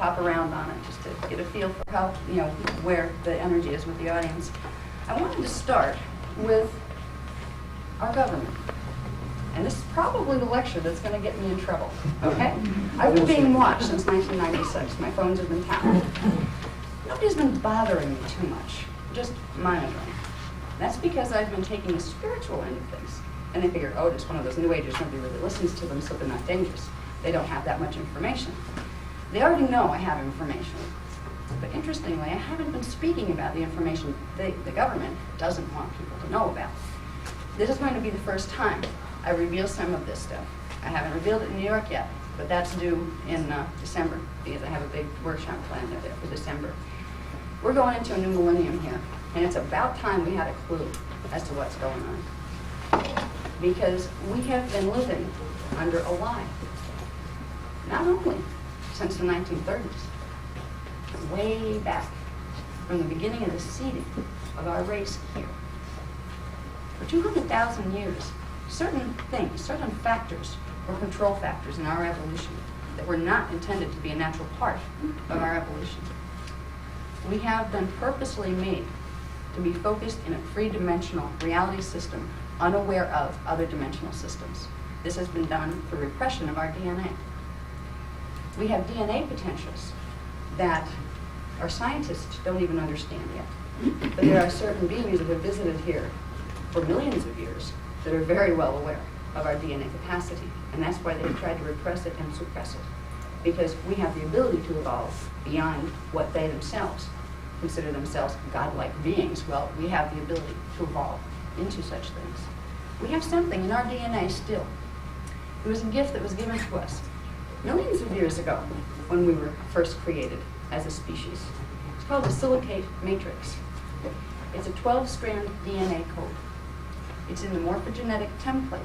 hop around on it just to get a feel for how, where the energy is with the audience. I wanted to start with our government. And this is probably the lecture that's going to get me in trouble, okay? I've been being watched since 1996. My phones have been tapped. Nobody's been bothering me too much, just monitoring. That's because I've been taking the spiritual end of things. And they figure, oh, just one of those new agers, nobody really listens to them, so they're not dangerous. They don't have that much information. They already know I have information. But interestingly, I haven't been speaking about the information the government doesn't want people to know about. This is going to be the first time I reveal some of this stuff. I haven't revealed it in New York yet, but that's due in December, because I have a big workshop planned there for December. We're going into a new millennium here, and it's about time we had a clue as to what's going on. Because we have been living under a lie. Not only since the 1930s, way back from the beginning of the seeding of our race here. For 200,000 years, certain things, certain factors were control factors in our evolution that were not intended to be a natural part of our evolution. We have been purposely made to be focused in a three-dimensional reality system, unaware of other dimensional systems. This has been done for repression of our DNA. We have DNA potentials that our scientists don't even understand yet. But there are certain beings that have visited here for millions of years that are very well aware of our DNA capacity. And that's why they've tried to repress it and suppress it. Because we have the ability to evolve beyond what they themselves consider themselves godlike beings. Well, we have the ability to evolve into such things. We have something in our DNA still. It was a gift that was given to us millions of years ago when we were first created as a species. It's called the silicate matrix. It's a 12-strand DNA code. It's in the morphogenetic template,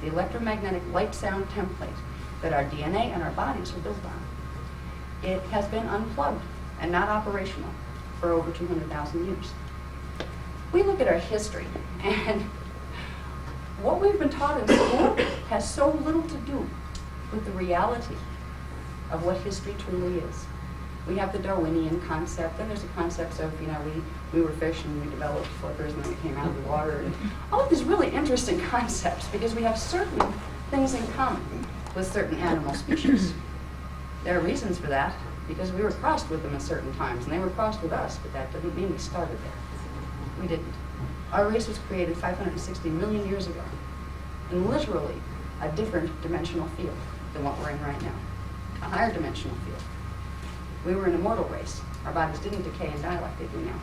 the electromagnetic light-sound template that our DNA and our bodies are built on. It has been unplugged and not operational for over 200,000 years. We look at our history, and what we've been taught in school has so little to do with the reality of what history truly is. We have the Darwinian concept, and there's the concepts of, we were fish and we developed flippers and then we came out of the water. And all of these really interesting concepts because we have certain things in common with certain animal species. There are reasons for that because we were crossed with them at certain times and they were crossed with us, but that didn't mean we started there. We didn't. Our race was created 560 million years ago in literally a different dimensional field than what we're in right now, a higher dimensional field. We were an immortal race. Our bodies didn't decay and die like they do now.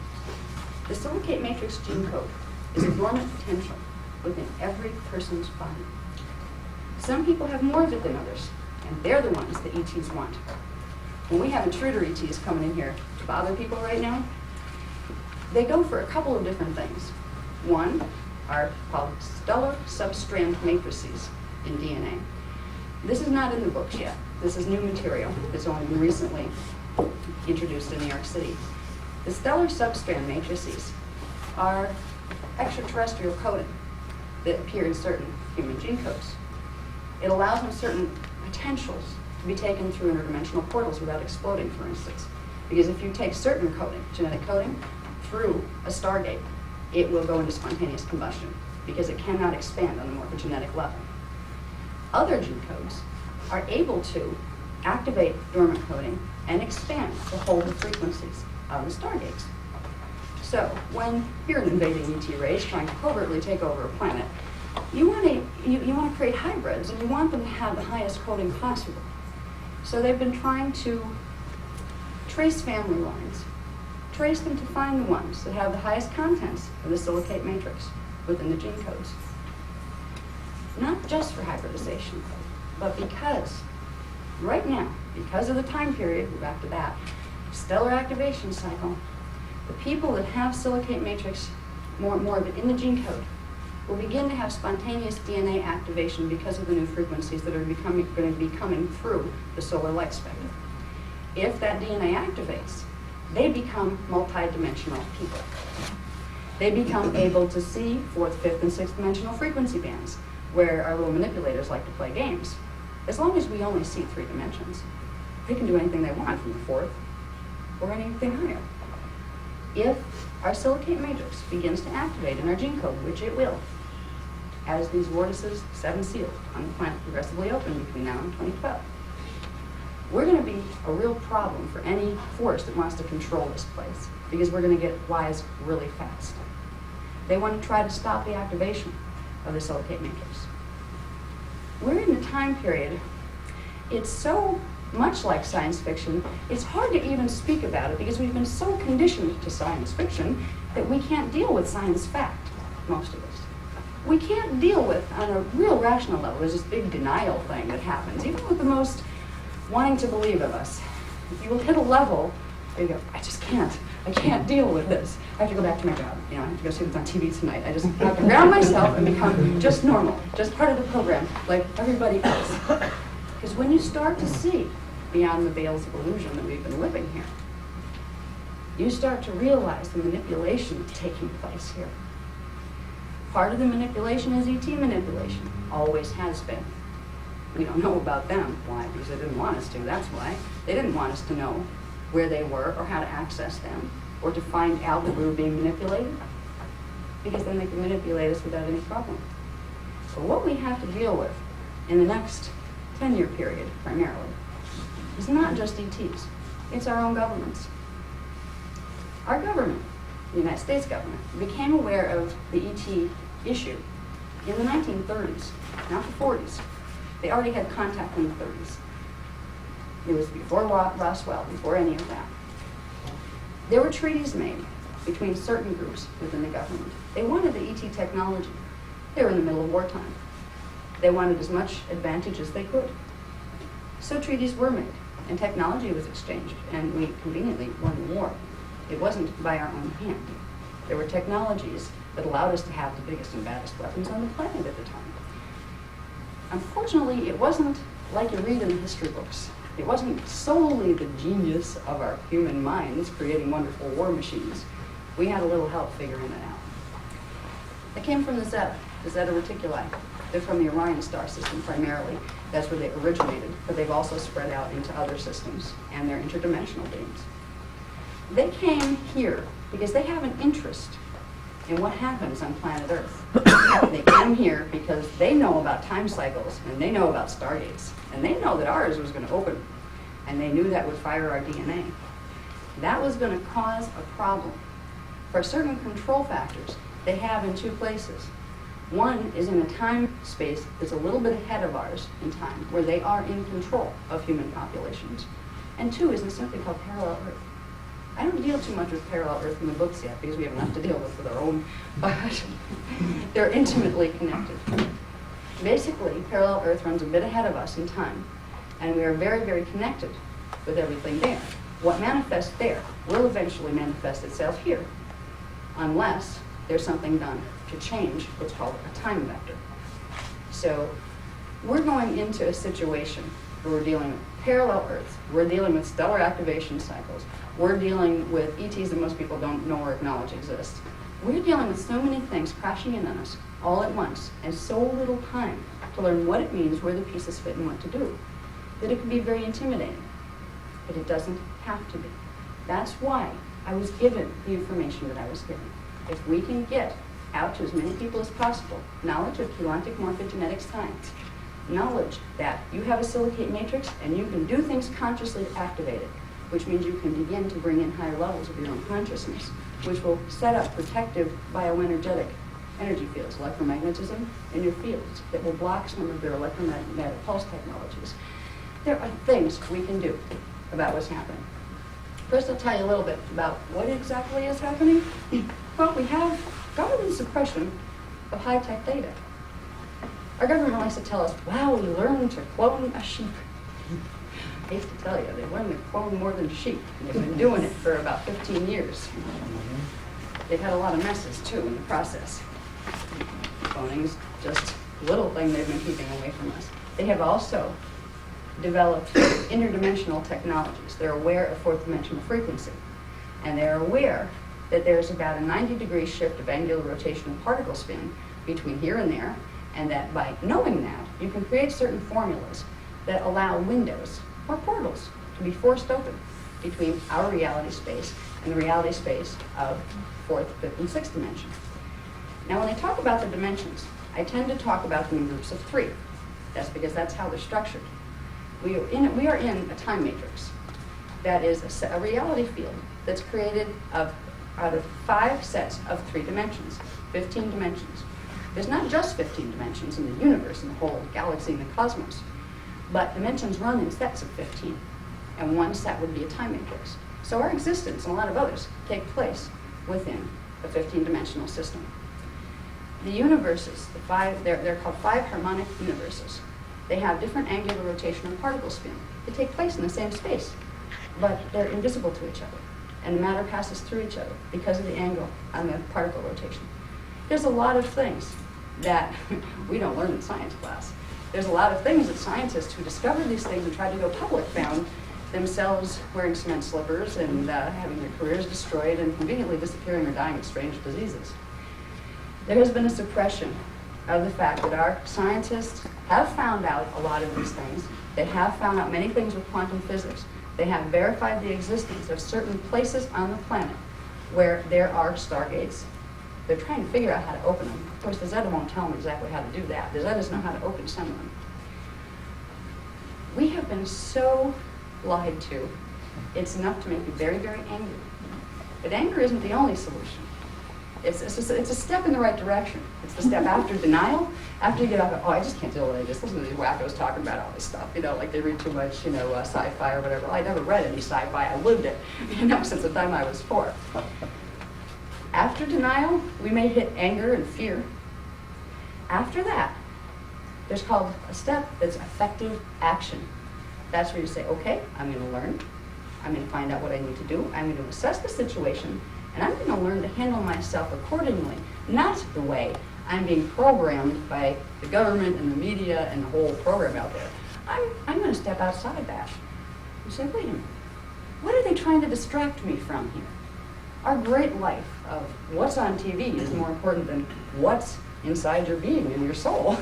The silicate matrix gene code is a dormant potential within every person's body. Some people have more of it than others, and they're the ones that ETs want. When we have intruder ETs coming in here to bother people right now, they go for a couple of different things. One are called stellar substrand matrices in DNA. This is not in the books yet. This is new material. It's only been recently introduced in New York City. The stellar substrand matrices are extraterrestrial coding that appear in certain human gene codes. It allows them certain potentials to be taken through interdimensional portals without exploding, for instance. Because if you take certain coding, genetic coding, through a Stargate, it will go into spontaneous combustion because it cannot expand on the morphogenetic level. Other gene codes are able to activate dormant coding and expand to hold the frequencies of the stargates. So when you're an invading ET race trying to covertly take over a planet, you want to create hybrids and you want them to have the highest coding possible. So they've been trying to trace family lines, trace them to find the ones that have the highest contents of the silicate matrix within the gene codes. Not just for hybridization, but because right now, because of the time period, we're back to that, stellar activation cycle, the people that have silicate matrix, more of it in the gene code, will begin to have spontaneous DNA activation because of the new frequencies that are going to be coming through the solar light spectrum. If that DNA activates, they become multidimensional people. They become able to see fourth, fifth, and sixth dimensional frequency bands, where our little manipulators like to play games. As long as we only see 3 dimensions, They can do anything they want from the fourth or anything higher. If our silicate matrix begins to activate in our gene code, which it will, as these vortices, 7 sealed on the planet, progressively open between now and 2012, we're going to be a real problem for any force that wants to control this place, because we're going to get wise really fast. They want to try to stop the activation of the silicate matrix. We're in a time period, it's so much like science fiction, it's hard to even speak about it because we've been so conditioned to science fiction that we can't deal with science fact, most of us. We can't deal with, on a real rational level, there's this big denial thing that happens, even with the most wanting to believe of us. If you will hit a level, you go, I can't deal with this. I have to go back to my job. I have to go see what's on TV tonight. I just have to ground myself and become just normal, just part of the program, like everybody else. Because when you start to see beyond the veils of illusion that we've been living here, you start to realize the manipulation taking place here. Part of the manipulation is ET manipulation, always has been. We don't know about them. Why? Because they didn't want us to, that's why. They didn't want us to know where they were or how to access them or to find out that we were being manipulated, because then they could manipulate us without any problem. But what we have to deal with in the next 10-year period, primarily, is not just ETs, it's our own governments. Our government, the United States government, became aware of the ET issue in the 1930s, not the 40s. They already had contact in the 30s. It was before Roswell, before any of that. There were treaties made between certain groups within the government. They wanted the ET technology. They were in the middle of wartime. They wanted as much advantage as they could. So treaties were made, and technology was exchanged, and we conveniently won the war. It wasn't by our own hand. There were technologies that allowed us to have the biggest and baddest weapons on the planet at the time. Unfortunately, it wasn't like you read in the history books. It wasn't solely the genius of our human minds creating wonderful war machines. We had a little help figuring it out. They came from the Zeta Reticuli. They're from the Orion star system primarily. That's where they originated, but they've also spread out into other systems, and they're interdimensional beings. They came here because they have an interest in what happens on planet Earth. They came here because they know about time cycles, and they know about stargates, and they know that ours was going to open, and they knew that would fire our DNA. That was going to cause a problem for certain control factors they have in 2 places. One is in a time space that's a little bit ahead of ours in time, where they are in control of human populations. And 2 is in something called parallel Earth. I don't deal too much with parallel Earth in the books yet because we have enough to deal with our own, but they're intimately connected. Basically, parallel Earth runs a bit ahead of us in time, and we are very, very connected with everything there. What manifests there will eventually manifest itself here, unless there's something done to change what's called a time vector. So we're going into a situation where we're dealing with parallel Earths, we're dealing with stellar activation cycles, we're dealing with ETs that most people don't know or acknowledge exist. We're dealing with so many things crashing in on us all at once, and so little time to learn what it means, where the pieces fit, and what to do, that it can be very intimidating. But it doesn't have to be. That's why I was given the information that I was given. If we can get out to as many people as possible knowledge of Keylontic morphogenetics science, knowledge that you have a silicate matrix and you can do things consciously to activate it, which means you can begin to bring in higher levels of your own consciousness, which will set up protective bioenergetic energy fields, electromagnetism, in your fields that will block some of their electromagnetic pulse technologies. There are things we can do about what's happening. First, I'll tell you a little bit about what exactly is happening. Well, we have government suppression of high-tech data. Our government likes to tell us, wow, we learned to clone a sheep. I hate to tell you, they learned to clone more than sheep. And they've been doing it for about 15 years. They've had a lot of messes, too, in the process. Cloning is just a little thing they've been keeping away from us. They have also developed interdimensional technologies. They're aware of fourth dimensional frequency. And they're aware that there's about a 90-degree shift of angular rotational particle spin between here and there, and that by knowing that, you can create certain formulas that allow windows or portals to be forced open between our reality space and the reality space of fourth, fifth, and sixth dimension. Now, when I talk about the dimensions, I tend to talk about them in groups of three. That's because that's how they're structured. We are in a time matrix that is a reality field that's created out of 5 sets of 3 dimensions, 15 dimensions. There's not just 15 dimensions in the universe, in the whole galaxy and the cosmos, but dimensions run in sets of 15, and one set would be a time matrix. So our existence and a lot of others take place within a 15-dimensional system. The universes, they're called 5 harmonic universes. They have different angular rotation and particle spin. They take place in the same space, but they're invisible to each other, and matter passes through each other because of the angle on the particle rotation. There's a lot of things that we don't learn in science class. There's a lot of things that scientists who discovered these things and tried to go public found themselves wearing cement slippers and having their careers destroyed and conveniently disappearing or dying of strange diseases. There has been a suppression of the fact that our scientists have found out a lot of these things. They have found out many things with quantum physics. They have verified the existence of certain places on the planet where there are stargates. They're trying to figure out how to open them. Of course, the Zeta won't tell them exactly how to do that. The Zetas know how to open some of them. We have been so lied to, it's enough to make you very, very angry. But anger isn't the only solution. It's a step in the right direction. It's the step after denial, after you get up, oh, I just can't deal with it. Just listen to these wackos talking about all this stuff, like they read too much, sci-fi or whatever. I never read any sci-fi, I lived it, since the time I was 4. After denial, we may hit anger and fear. After that, there's called a step that's effective action. That's where you say, okay, I'm going to learn. I'm going to find out what I need to do. I'm going to assess the situation, and I'm going to learn to handle myself accordingly, not the way I'm being programmed by the government and the media and the whole program out there. I'm going to step outside that. You say, wait a minute, what are they trying to distract me from here? Our great life of what's on TV is more important than what's inside your being and your soul.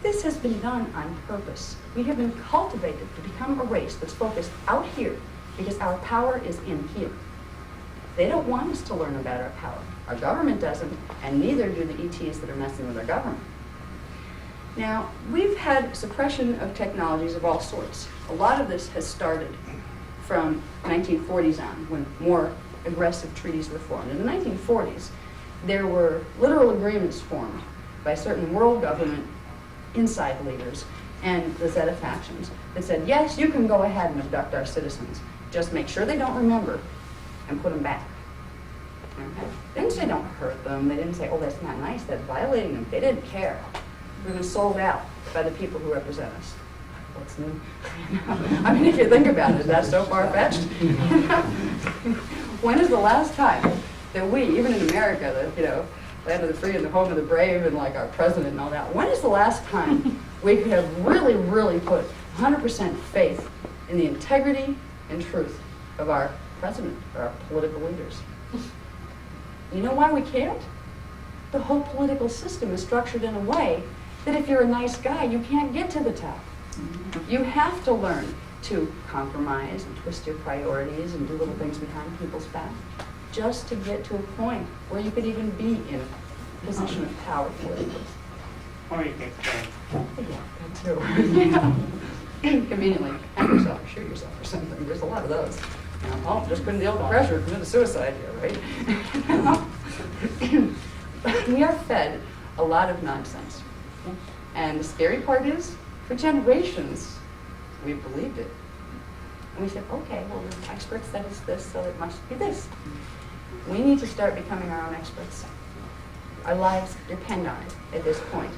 This has been done on purpose. We have been cultivated to become a race that's focused out here because our power is in here. They don't want us to learn about our power. Our government doesn't, and neither do the ETs that are messing with our government. Now, we've had suppression of technologies of all sorts. A lot of this has started from 1940s on, when more aggressive treaties were formed. In the 1940s, there were literal agreements formed by certain world government inside leaders and the Zeta factions that said, yes, you can go ahead and abduct our citizens. Just make sure they don't remember and put them back. Okay? They didn't say don't hurt them. They didn't say, oh, that's not nice, that's violating them. They didn't care. We've been sold out by the people who represent us. What's new? I mean, if you think about it, that's so far-fetched. When is the last time that we, even in America, land of the free and the home of the brave and like our president and all that, when is the last time we could have really, really put 100% faith in the integrity and truth of our president or our political leaders? You know why we can't? The whole political system is structured in a way that if you're a nice guy, you can't get to the top. You have to learn to compromise and twist your priorities and do little things behind people's back just to get to a point where you could even be in a position of power politically. Or you get killed. Yeah, that too. Yeah. Conveniently, hang yourself or shoot yourself or something. There's a lot of those. Oh, just couldn't deal with the pressure, commit suicide here, right? We are fed a lot of nonsense. And the scary part is, for generations, we've believed it. And we said, okay, well, the expert said it's this, so it must be this. We need to start becoming our own experts. Our lives depend on it at this point.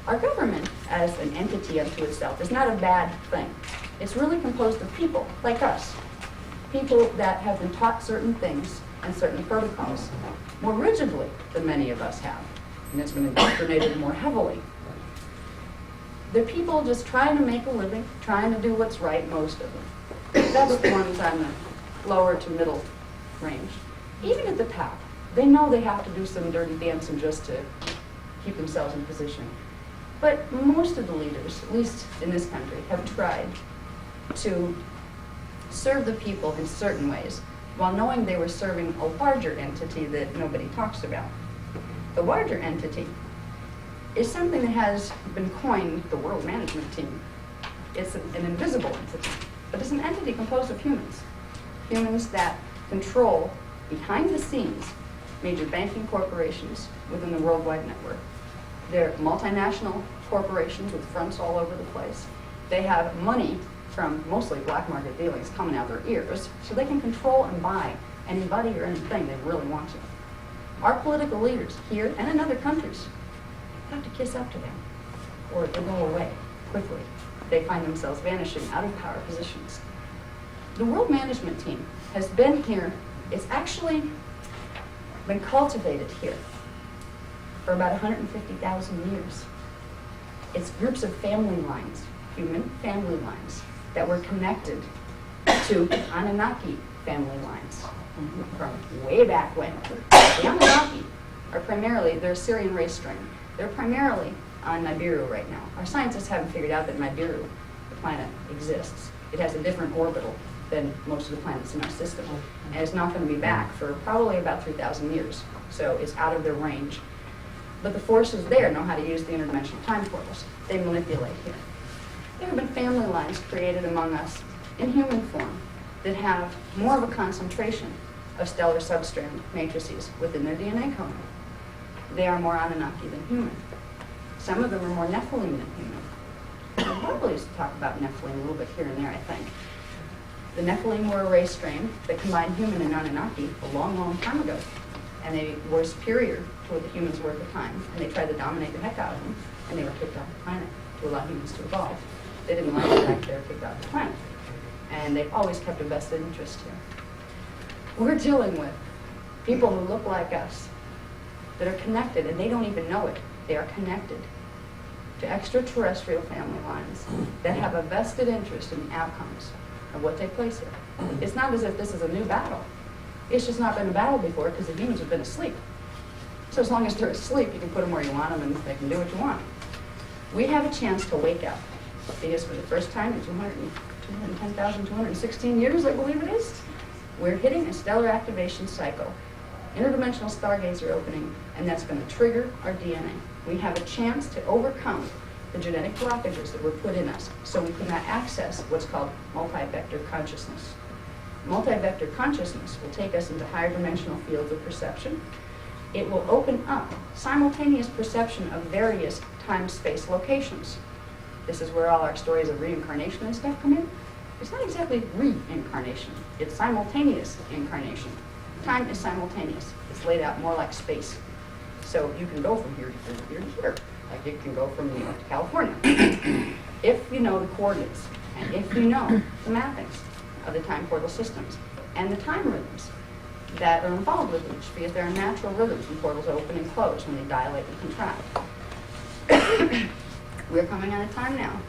Our government, as an entity unto itself, is not a bad thing. It's really composed of people like us, people that have been taught certain things and certain protocols more rigidly than many of us have, and it's been indoctrinated more heavily. They're people just trying to make a living, trying to do what's right, most of them. That's the ones on the lower to middle range. Even at the top, they know they have to do some dirty dancing just to keep themselves in position. But most of the leaders, at least in this country, have tried to serve the people in certain ways, while knowing they were serving a larger entity that nobody talks about. The larger entity is something that has been coined the world management team. It's an invisible entity, but it's an entity composed of humans. Humans that control, behind the scenes, major banking corporations within the worldwide network. They're multinational corporations with fronts all over the place. They have money from mostly black market dealings coming out their ears, so they can control and buy anybody or anything they really want to. Our political leaders here and in other countries have to kiss up to them, or they go away quickly. They find themselves vanishing out of power positions. The world management team has been here, it's actually been cultivated here for about 150,000 years. It's groups of family lines, human family lines, that were connected to Anunnaki family lines from way back when. The Anunnaki are primarily, they're a Syrian race strain. They're primarily on Nibiru right now. Our scientists haven't figured out that Nibiru, the planet, exists. It has a different orbital than most of the planets in our system. And it's not going to be back for probably about 3,000 years. So it's out of their range. But the forces there know how to use the interdimensional time portals. They manipulate here. There have been family lines created among us in human form that have more of a concentration of stellar substrand matrices within their DNA code. They are more Anunnaki than human. Some of them are more Nephilim than human. We'll probably talk about Nephilim a little bit here and there, I think. The Nephilim were a race strain that combined human and Anunnaki a long, long time ago. And they were superior to what the humans were at the time. And they tried to dominate the heck out of them. And they were kicked off the planet to allow humans to evolve. They didn't like the fact they were kicked off the planet. And they've always kept a vested interest here. We're dealing with people who look like us that are connected, and they don't even know it. They are connected to extraterrestrial family lines that have a vested interest in the outcomes of what take place here. It's not as if this is a new battle. It's just not been a battle before because the humans have been asleep. So as long as they're asleep, you can put them where you want them and they can do what you want. We have a chance to wake up because for the first time in 210,216 years, I believe it is, we're hitting a stellar activation cycle. Interdimensional stargates are opening, and that's going to trigger our DNA. We have a chance to overcome the genetic blockages that were put in us so we could not access what's called multi-vector consciousness. Multi-vector consciousness will take us into higher dimensional fields of perception. It will open up simultaneous perception of various time-space locations. This is where all our stories of reincarnation and stuff come in. It's not exactly reincarnation. It's simultaneous incarnation. Time is simultaneous. It's laid out more like space. So you can go from here to here to here. Like you can go from New York to California. If you know the coordinates, and if you know the mappings of the time portal systems, and the time rhythms that are involved with each, because there are natural rhythms when portals open and close, when they dilate and contract. We're coming out of time now.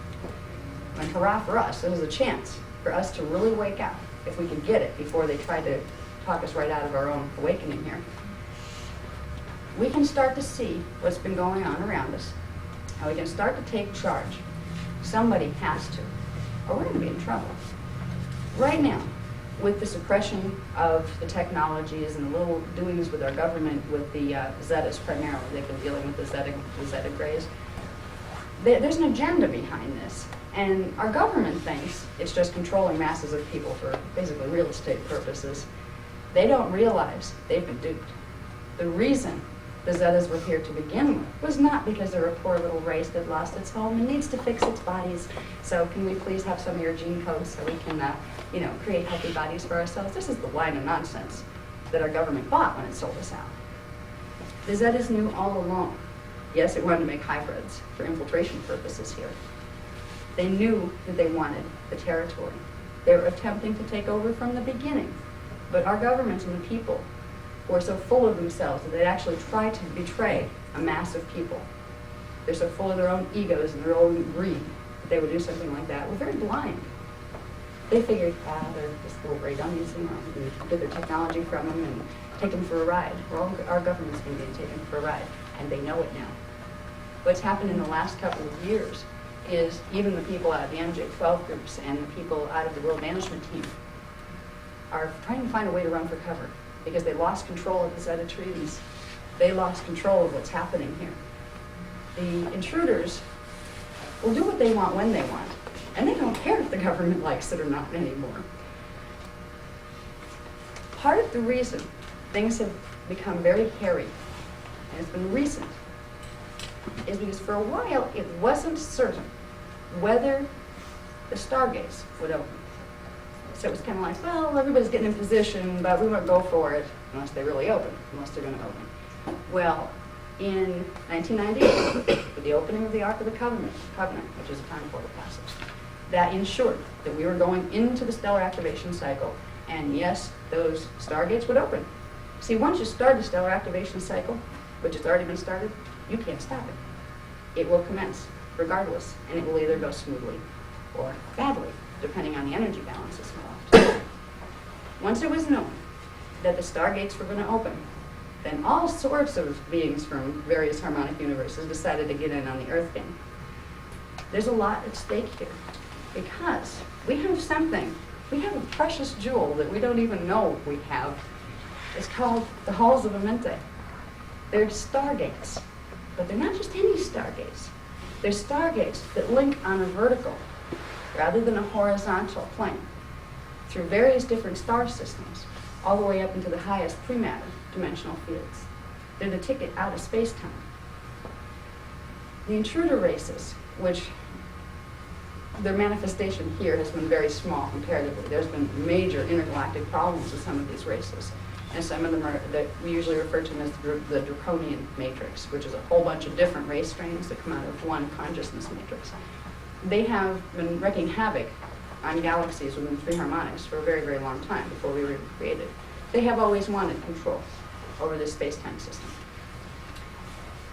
And hurrah for us, this is a chance for us to really wake up, if we could get it before they try to talk us right out of our own awakening here. We can start to see what's been going on around us, and we can start to take charge. Somebody has to, or we're going to be in trouble. Right now, with the suppression of the technologies and the little doings with our government, with the Zetas primarily, they've been dealing with the Zeta Greys. There's an agenda behind this, and our government thinks it's just controlling masses of people for basically real estate purposes. They don't realize they've been duped. The reason the Zetas were here to begin with was not because they're a poor little race that lost its home and needs to fix its bodies. So can we please have some of your gene codes so we can, create healthy bodies for ourselves? This is the line of nonsense that our government bought when it sold us out. The Zetas knew all along. Yes, it wanted to make hybrids for infiltration purposes here. They knew that they wanted the territory. They were attempting to take over from the beginning. But our governments and the people who are so full of themselves that they actually try to betray a mass of people. They're so full of their own egos and their own greed that they would do something like that. We're very blind. They figured, they're just little gray dummies, and get their technology from them and take them for a ride. Our government's going to be taken for a ride, and they know it now. What's happened in the last couple of years is even the people out of the MJ12 groups and the people out of the world management team are trying to find a way to run for cover because they lost control of the Zeta treaties. They lost control of what's happening here. The intruders will do what they want when they want, and they don't care if the government likes it or not anymore. Part of the reason things have become very hairy, and it's been recent, is because for a while it wasn't certain whether the stargates would open. So it was kind of like, well, everybody's getting in position, but we won't go for it unless they really open, unless they're going to open. Well, in 1998, with the opening of the Ark of the Covenant, which is a time portal passage, that ensured that we were going into the stellar activation cycle, and yes, those stargates would open. See, once you start the stellar activation cycle, which has already been started, you can't stop it. It will commence, regardless, and it will either go smoothly or badly, depending on the energy balances involved. Once it was known that the stargates were going to open, then all sorts of beings from various harmonic universes decided to get in on the Earth game. There's a lot at stake here, because we have something, we have a precious jewel that we don't even know we have. It's called the Halls of Amenti. They're stargates, but they're not just any stargates. They're stargates that link on a vertical rather than a horizontal plane through various different star systems, all the way up into the highest pre-matter dimensional fields. They're the ticket out of space-time. The intruder races, which their manifestation here has been very small comparatively. There's been major intergalactic problems with some of these races. And some of them are, that we usually refer to them as the draconian matrix, which is a whole bunch of different race strains that come out of one consciousness matrix. They have been wreaking havoc on galaxies within 3 harmonics for a very, very long time before we were created. They have always wanted control over this space-time system.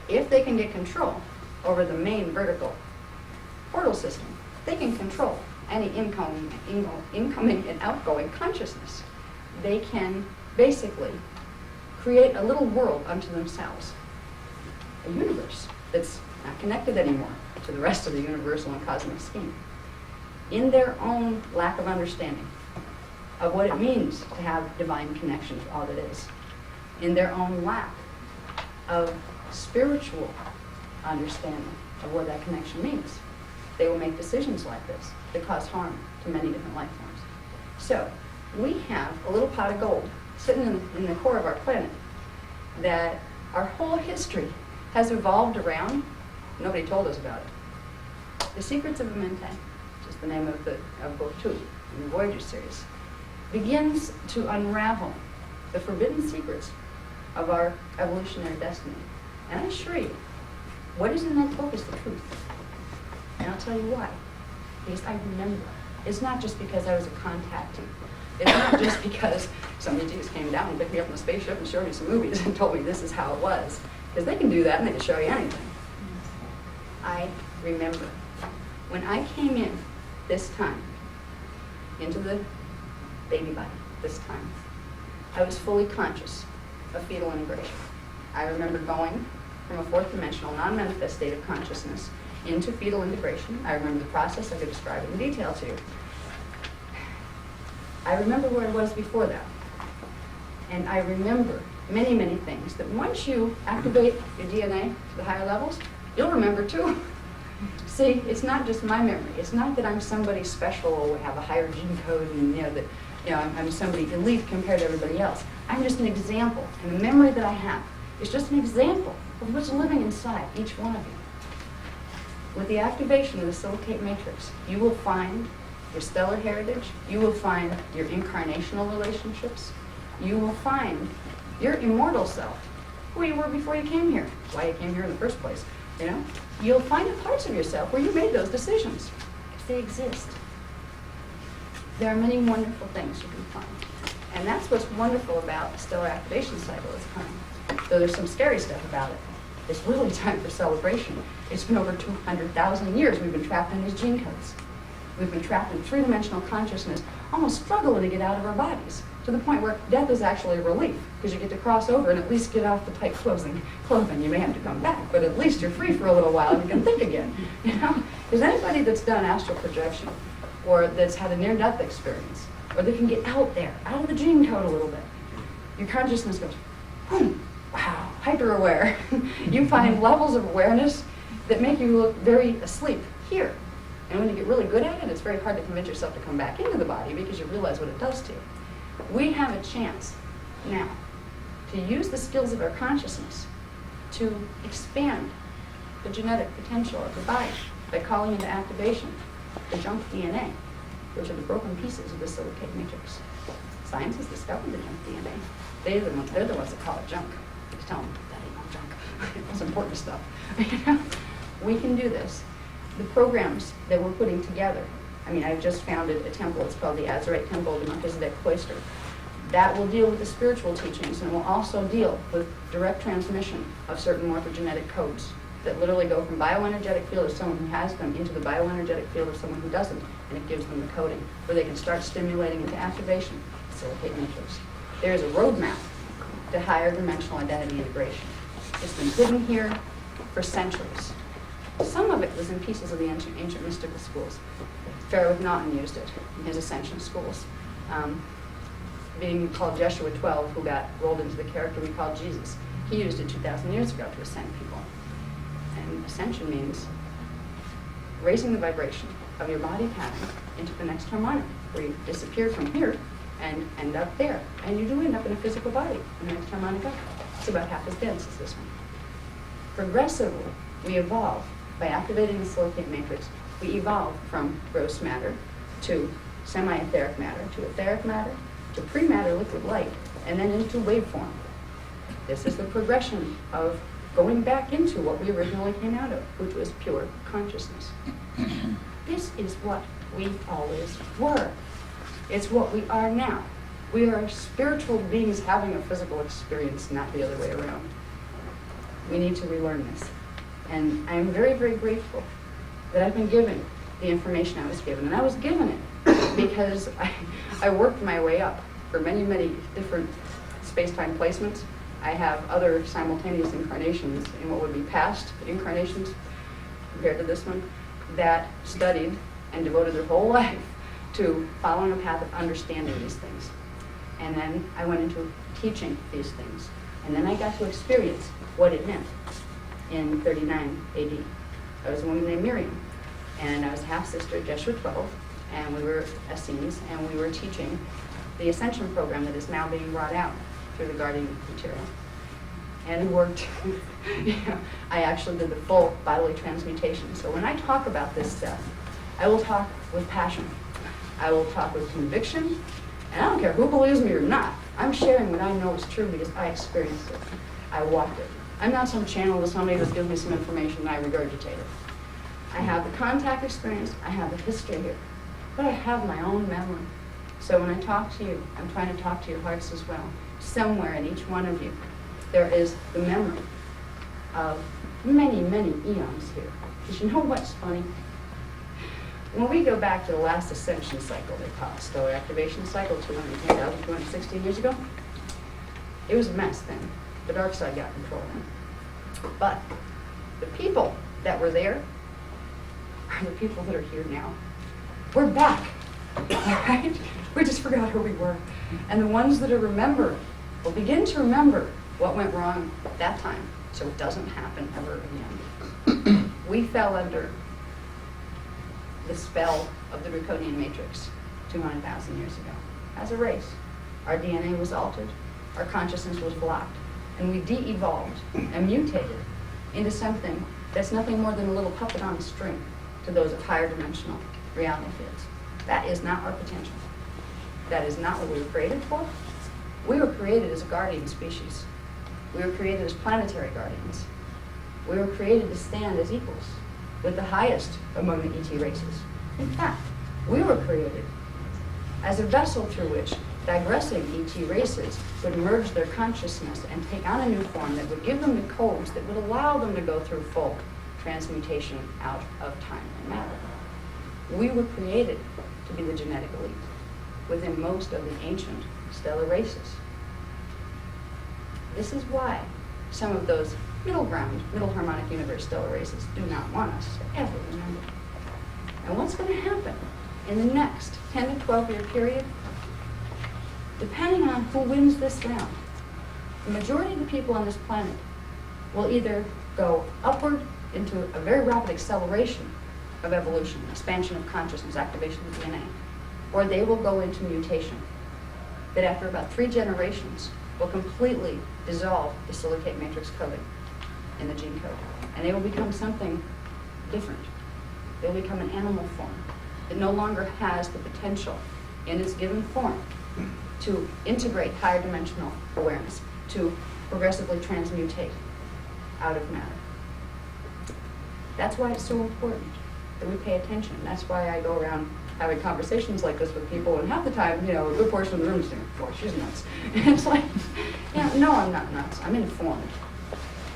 If they can get control over the main vertical portal system, they can control any incoming and outgoing consciousness. They can basically create a little world unto themselves, a universe that's not connected anymore to the rest of the universal and cosmic scheme, in their own lack of understanding of what it means to have divine connection to all that is, in their own lack of spiritual understanding of what that connection means. They will make decisions like this that cause harm to many different life forms. So we have a little pot of gold sitting in the core of our planet that our whole history has evolved around. Nobody told us about it. The Secrets of Amenti, which is the name of book 2 in the Voyager series, begins to unravel the forbidden secrets of our evolutionary destiny. And I assure you, what is in that book is the truth. And I'll tell you why. Because I remember. It's not just because I was a contactee. It's not just because somebody just came down and picked me up in a spaceship and showed me some movies and told me this is how it was. Because they can do that and they can show you anything. I remember when I came in this time, into the baby body this time, I was fully conscious of fetal integration. I remember going from a 4th dimensional, non-manifest state of consciousness into fetal integration. I remember the process. I could describe it in detail to you. I remember where I was before that. And I remember many, many things that once you activate your DNA to the higher levels, you'll remember too. See, it's not just my memory. It's not that I'm somebody special or have a higher gene code and that I'm somebody elite compared to everybody else. I'm just an example. And the memory that I have is just an example of what's living inside each one of you. With the activation of the silicate matrix, you will find your stellar heritage, you will find your incarnational relationships, you will find your immortal self, who you were before you came here, why you came here in the first place. You'll find the parts of yourself where you made those decisions, because they exist. There are many wonderful things you can find. And that's what's wonderful about the stellar activation cycle that's coming. Though there's some scary stuff about it. It's really time for celebration. It's been over 200,000 years we've been trapped in these gene codes. We've been trapped in 3-dimensional consciousness, almost struggling to get out of our bodies, to the point where death is actually a relief, because you get to cross over and at least get off the tight clothing. You may have to come back, but at least you're free for a little while and you can think again. Because anybody that's done astral projection, or that's had a near-death experience, or that can get out there, out of the gene code a little bit, your consciousness goes, boom, wow, hyper-aware. You find levels of awareness that make you look very asleep here. And when you get really good at it, it's very hard to convince yourself to come back into the body because you realize what it does to you. We have a chance now to use the skills of our consciousness to expand the genetic potential of the body by calling into activation the junk DNA, which are the broken pieces of the silicate matrix. Science has discovered the junk DNA. They're the ones that call it junk. Just tell them that ain't no junk. It's important stuff. We can do this. The programs that we're putting together, I mean, I've just founded a temple. It's called the Azurite Temple of the Melchizedek Cloister. That will deal with the spiritual teachings and will also deal with direct transmission of certain morphogenetic codes that literally go from bioenergetic field of someone who has them into the bioenergetic field of someone who doesn't, and it gives them the coding where they can start stimulating into activation the silicate matrix. There is a roadmap to higher dimensional identity integration. It's been hidden here for centuries. Some of it was in pieces of the ancient mystical schools. Pharaoh Akhenaten used it in his ascension schools. Being called Jeshua 12, who got rolled into the character we call Jesus, he used it 2,000 years ago to ascend people. And ascension means raising the vibration of your body pattern into the next harmonic, where you disappear from here and end up there. And you do end up in a physical body in the next harmonic up. It's about half as dense as this one. Progressively, we evolve by activating the silicate matrix. We evolve from gross matter to semi-etheric matter to etheric matter to pre-matter liquid light, and then into waveform. This is the progression of going back into what we originally came out of, which was pure consciousness. This is what we always were. It's what we are now. We are spiritual beings having a physical experience, not the other way around. We need to relearn this. And I'm very, very grateful that I've been given the information I was given. And I was given it because I worked my way up for many, many different space-time placements. I have other simultaneous incarnations in what would be past incarnations compared to this one that studied and devoted their whole life to following a path of understanding these things. And then I went into teaching these things. And then I got to experience what it meant in 39 AD. I was a woman named Miriam, and I was half-sister of Jeshua 12, and we were Essenes, and we were teaching the Ascension program that is now being brought out through the Guardian material. And it worked. I actually did the full bodily transmutation. So when I talk about this stuff, I will talk with passion. I will talk with conviction, and I don't care who believes me or not. I'm sharing what I know is true because I experienced it. I walked it. I'm not some channel with somebody that gives me some information and I regurgitate it. I have the contact experience, I have the history here, but I have my own memory. So when I talk to you, I'm trying to talk to your hearts as well. Somewhere in each one of you, there is the memory of many, many eons here. Because you know what's funny? When we go back to the last ascension cycle, they call it stellar activation cycle, 216 years ago, it was a mess then. The dark side got control then. But the people that were there are the people that are here now. We're back, right? We just forgot who we were. And the ones that are remembered will begin to remember what went wrong at that time so it doesn't happen ever again. We fell under the spell of the Draconian matrix 200,000 years ago. As a race, our DNA was altered, our consciousness was blocked, and we de-evolved and mutated into something that's nothing more than a little puppet on a string to those of higher dimensional reality fields. That is not our potential. That is not what we were created for. We were created as a guardian species. We were created as planetary guardians. We were created to stand as equals with the highest among the ET races. In fact, we were created as a vessel through which digressing ET races would merge their consciousness and take on a new form that would give them the codes that would allow them to go through full transmutation out of time and matter. We were created to be the genetic elite within most of the ancient stellar races. This is why some of those middle ground, middle harmonic universe stellar races do not want us to ever remember. And what's going to happen in the next 10 to 12-year period, depending on who wins this round, the majority of the people on this planet will either go upward into a very rapid acceleration of evolution, expansion of consciousness, activation of the DNA, or they will go into mutation that after about 3 generations will completely dissolve the silicate matrix coding in the gene code. And they will become something different. They'll become an animal form that no longer has the potential in its given form to integrate higher dimensional awareness, to progressively transmutate out of matter. That's why it's so important that we pay attention. That's why I go around having conversations like this with people, and half the time, a good portion of the room is saying, boy, she's nuts. And it's like, no, I'm not nuts. I'm informed.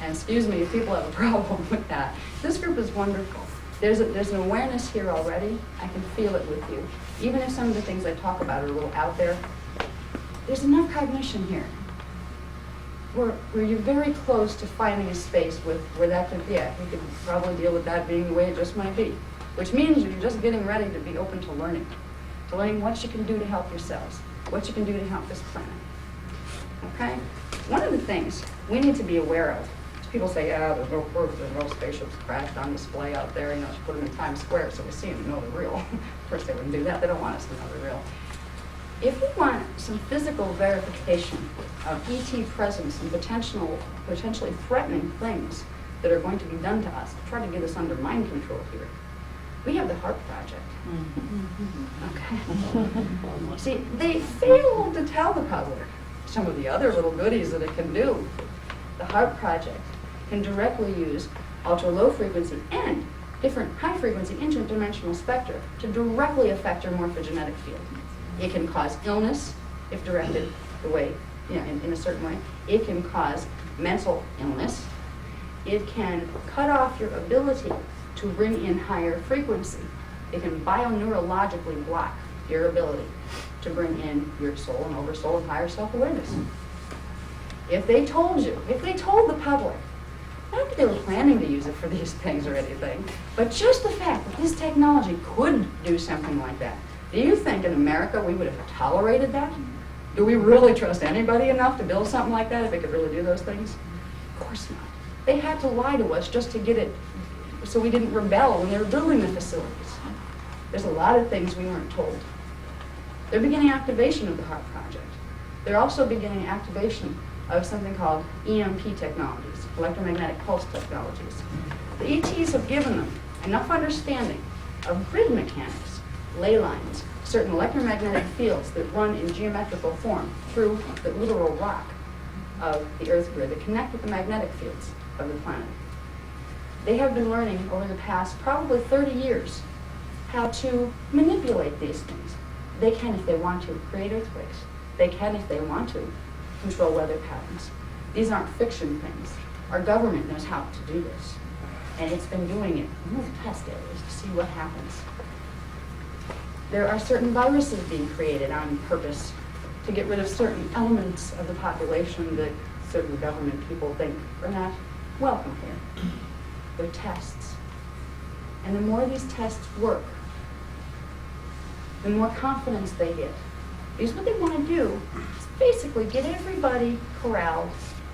And excuse me if people have a problem with that. This group is wonderful. There's an awareness here already. I can feel it with you. Even if some of the things I talk about are a little out there, there's enough cognition here where you're very close to finding a space where that could, you could probably deal with that being the way it just might be. Which means you're just getting ready to be open to learning what you can do to help yourselves, what you can do to help this planet. Okay? One of the things we need to be aware of, people say, there's no proof, there's no spaceships crashed on display out there, you put them in Times Square so we see them and know they're real. Of course they wouldn't do that, they don't want us to know they're real. If we want some physical verification of ET presence and potentially threatening things that are going to be done to us to try to get us under mind control here, we have the HARP project. Okay. See, they failed to tell the public some of the other little goodies that it can do. The HARP project can directly use ultra-low frequency and different high-frequency interdimensional spectra to directly affect your morphogenetic field. It can cause illness if directed the way, in a certain way. It can cause mental illness. It can cut off your ability to bring in higher frequency. It can bioneurologically block your ability to bring in your soul and oversoul and higher self-awareness. If they told the public, not that they were planning to use it for these things or anything, but just the fact that this technology could do something like that, do you think in America we would have tolerated that? Do we really trust anybody enough to build something like that if it could really do those things? Of course not. They had to lie to us just to get it so we didn't rebel when they were building the facilities. There's a lot of things we weren't told. They're beginning activation of the HARP project. They're also beginning activation of something called EMP technologies, electromagnetic pulse technologies. The ETs have given them enough understanding of grid mechanics, ley lines, certain electromagnetic fields that run in geometrical form through the literal rock of the Earth grid that connect with the magnetic fields of the planet. They have been learning over the past probably 30 years how to manipulate these things. They can, if they want to, create earthquakes. They can, if they want to, control weather patterns. These aren't fiction things. Our government knows how to do this. And it's been doing it in test areas to see what happens. There are certain viruses being created on purpose to get rid of certain elements of the population that certain government people think are not welcome here. They're tests. And the more these tests work, the more confidence they get. Because what they want to do is basically get everybody corralled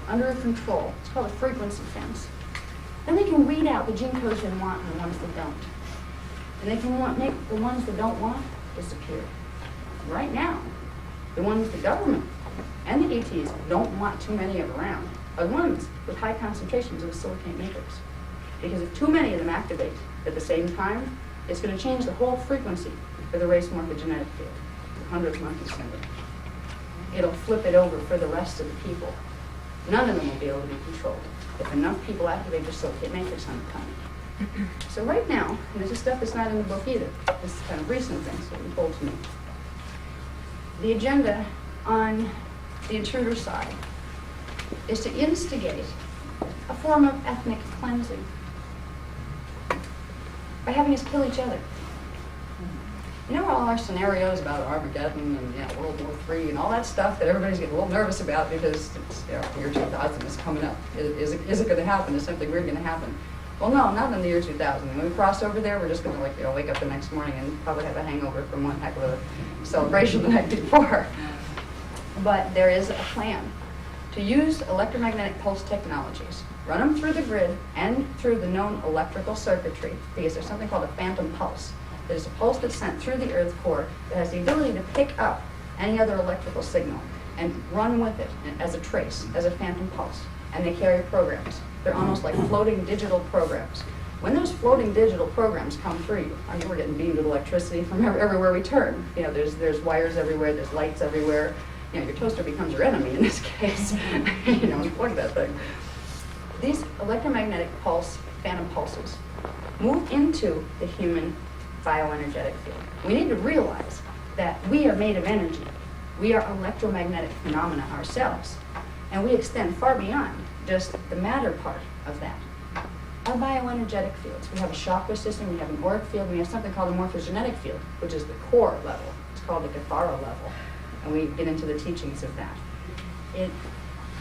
under control. It's called a frequency fence. Then they can weed out the gene codes they want and the ones that don't. And they can make the ones that don't want disappear. Right now, the ones the government and the ETs don't want too many of around are the ones with high concentrations of the silicate matrix. Because if too many of them activate at the same time, it's going to change the whole frequency for the race morphogenetic field, the 100th monkey syndrome. It'll flip it over for the rest of the people. None of them will be able to be controlled if enough people activate the silicate matrix on the planet. So right now, and this is stuff that's not in the book either, this is kind of recent things that were told to me. The agenda on the intruder side is to instigate a form of ethnic cleansing by having us kill each other. You know all our scenarios about Armageddon and World War III and all that stuff that everybody's getting a little nervous about because it's, year 2000 is coming up. Is it going to happen? Is something weird going to happen? Well, no, not in the year 2000. When we cross over there, we're just going to wake up the next morning and probably have a hangover from one heck of a celebration the night before. But there is a plan to use electromagnetic pulse technologies, run them through the grid and through the known electrical circuitry, because there's something called a phantom pulse. That is a pulse that's sent through the Earth core that has the ability to pick up any other electrical signal and run with it as a trace, as a phantom pulse. And they carry programs. They're almost like floating digital programs. When those floating digital programs come through, I mean, we're getting beamed with electricity from everywhere we turn. There's wires everywhere, there's lights everywhere. Your toaster becomes your enemy in this case. Unplug that thing. These electromagnetic pulse, phantom pulses, move into the human bioenergetic field. We need to realize that we are made of energy. We are electromagnetic phenomena ourselves. And we extend far beyond just the matter part of that. Our bioenergetic fields, we have a chakra system, we have an auric field, and we have something called a morphogenetic field, which is the core level. It's called the Cathara level. And we get into the teachings of that.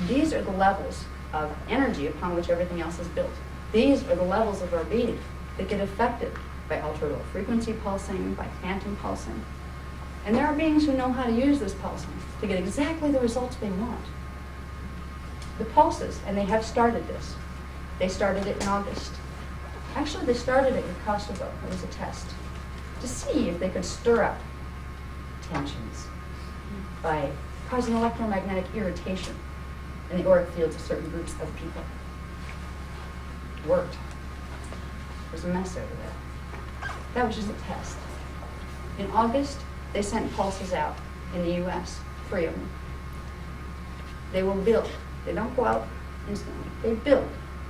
These are the levels of energy upon which everything else is built. These are the levels of our being that get affected by ultra-low frequency pulsing, by phantom pulsing. And there are beings who know how to use this pulsing to get exactly the results they want. The pulses, and they have started this. They started it in August. Actually, they started it in Kosovo. It was a test to see if they could stir up tensions by causing electromagnetic irritation in the auric fields of certain groups of people. It worked. There was a mess over there. That was just a test. In August, they sent pulses out in the U.S., 3 of them. They will build. They don't go out instantly. They build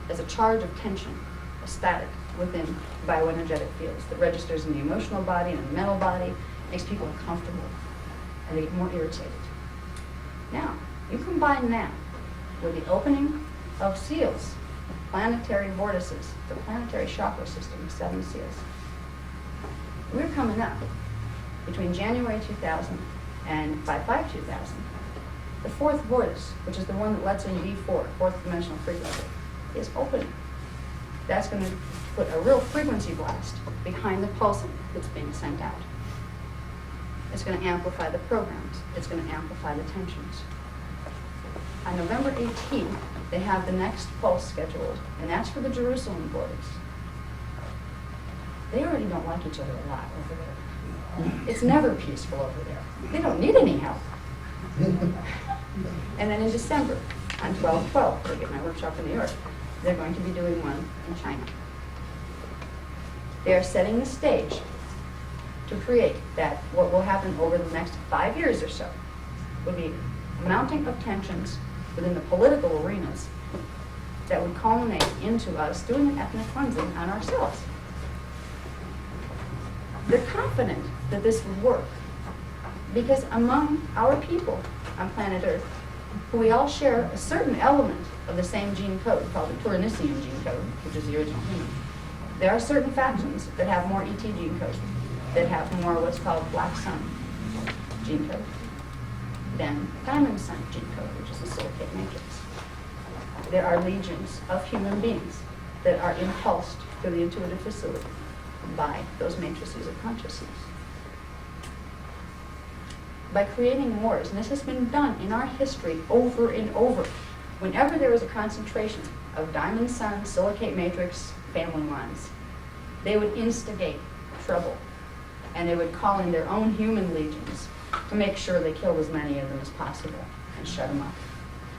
as a charge of tension, a static within bioenergetic fields that registers in the emotional body and the mental body, makes people uncomfortable, and they get more irritated. Now, you combine that with the opening of seals, planetary vortices, the planetary chakra system, the 7 seals. We're coming up between January 2000 and 5/5/2000. The 4th vortice, which is the one that lets in V4, 4th dimensional frequency, is opening. That's going to put a real frequency blast behind the pulsing that's being sent out. It's going to amplify the programs. It's going to amplify the tensions. On November 18th, they have the next pulse scheduled, and that's for the Jerusalem vortex. They already don't like each other a lot over there. It's never peaceful over there. They don't need any help. And then in December, on 12/12, they get my workshop in New York, they're going to be doing one in China. They are setting the stage to create that what will happen over the next 5 years or so will be a mounting of tensions within the political arenas that would culminate into us doing an ethnic cleansing on ourselves. They're confident that this would work because among our people on planet Earth, who we all share a certain element of the same gene code called the Turanician gene code, which is the original human, there are certain factions that have more ET gene code, that have more what's called Black Sun gene code than Diamond Sun gene code, which is the silicate matrix. There are legions of human beings that are impulsed through the intuitive facility by those matrices of consciousness. By creating wars, and this has been done in our history over and over, whenever there was a concentration of Diamond Sun, silicate matrix family lines, they would instigate trouble, and they would call in their own human legions to make sure they killed as many of them as possible and shut them up.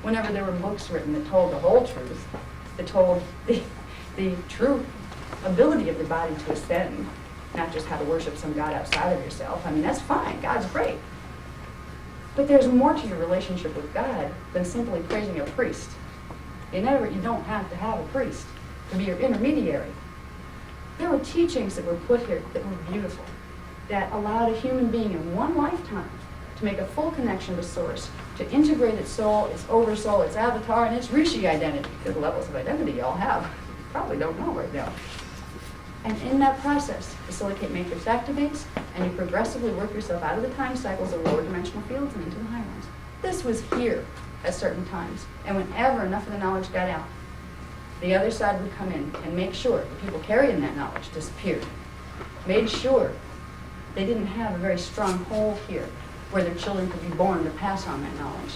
Whenever there were books written that told the whole truth, that told the true ability of the body to ascend, not just how to worship some God outside of yourself. I mean, that's fine. God's great. But there's more to your relationship with God than simply praising a priest. You don't have to have a priest to be your intermediary. There were teachings that were put here that were beautiful, that allowed a human being in one lifetime to make a full connection to Source, to integrate its soul, its oversoul, its avatar, and its Rishi identity. The levels of identity you all have. You probably don't know right now. And in that process, the silicate matrix activates, and you progressively work yourself out of the time cycles of lower dimensional fields and into the higher ones. This was here at certain times. And whenever enough of the knowledge got out, The other side would come in and make sure the people carrying that knowledge disappeared. Made sure they didn't have a very strong hold here where their children could be born to pass on that knowledge.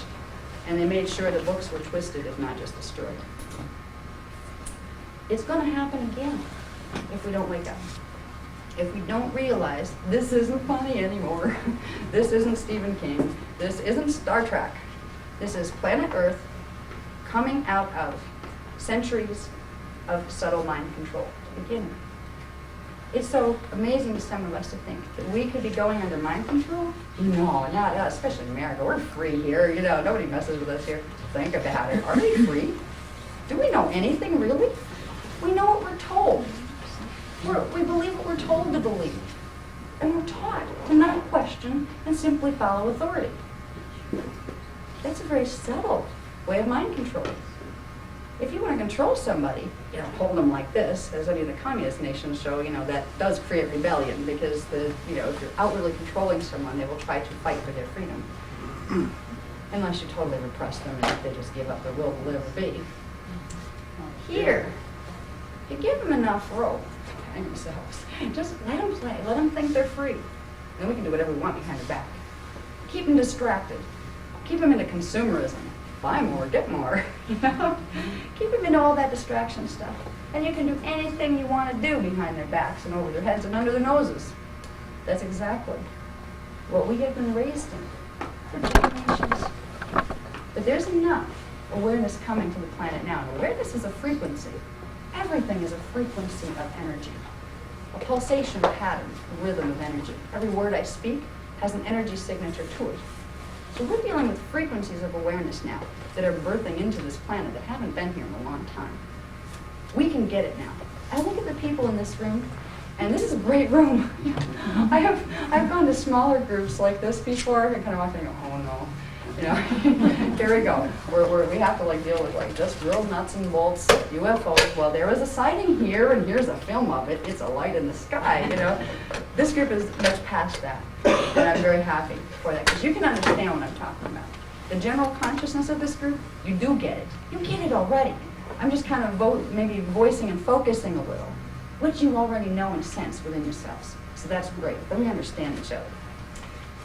And they made sure that books were twisted, if not just destroyed. It's going to happen again if we don't wake up. If we don't realize this isn't funny anymore, this isn't Stephen King, this isn't Star Trek, this is planet Earth coming out of centuries of subtle mind control to begin with. It's so amazing to some of us to think that we could be going under mind control. No, not us, especially in America. We're free here, you know, nobody messes with us here. Think about it. Are we free? Do we know anything, really? We know what we're told. We believe what we're told to believe. And we're taught to not question and simply follow authority. That's a very subtle way of mind control. If you want to control somebody, you don't hold them like this, as any of the communist nations show, you know, that does create rebellion because if you're outwardly controlling someone, they will try to fight for their freedom. Unless you totally repress them and they just give up their will to live or be. Here, you give them enough rope and themselves. Just let them play. Let them think they're free. Then we can do whatever we want behind their back. Keep them distracted. Keep them into consumerism. Buy more, get more. You know? Keep them into all that distraction stuff. And you can do anything you want to do behind their backs and over their heads and under their noses. That's exactly what we have been raised in for generations. But there's enough awareness coming to the planet now. And awareness is a frequency. Everything is a frequency of energy. A pulsation pattern, a rhythm of energy. Every word I speak has an energy signature to it. So we're dealing with frequencies of awareness now that are birthing into this planet that haven't been here in a long time. We can get it now. I look at the people in this room, and this is a great room. I've gone to smaller groups like this before, and kind of walk in and go, oh no. You know, here we go. We have to deal with just real nuts and bolts UFOs. Well, there was a sighting here, and here's a film of it. It's a light in the sky. You know, this group is much past that, and I'm very happy for that because you can understand what I'm talking about. The general consciousness of this group, you do get it. You get it already. I'm just kind of maybe voicing and focusing a little what you already know and sense within yourselves. So that's great. Then we understand each other.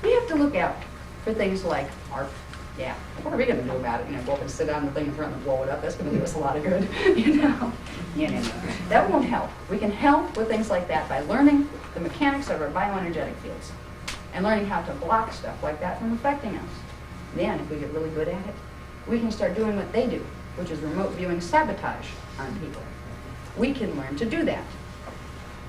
We have to look out for things like ARP. Yeah, what are we going to do about it? You know, go up and sit down the thing and threaten to blow it up. That's going to do us a lot of good. You know, that won't help. We can help with things like that by learning the mechanics of our bioenergetic fields and learning how to block stuff like that from affecting us. Then, if we get really good at it, we can start doing what they do, which is remote viewing sabotage on people. We can learn to do that.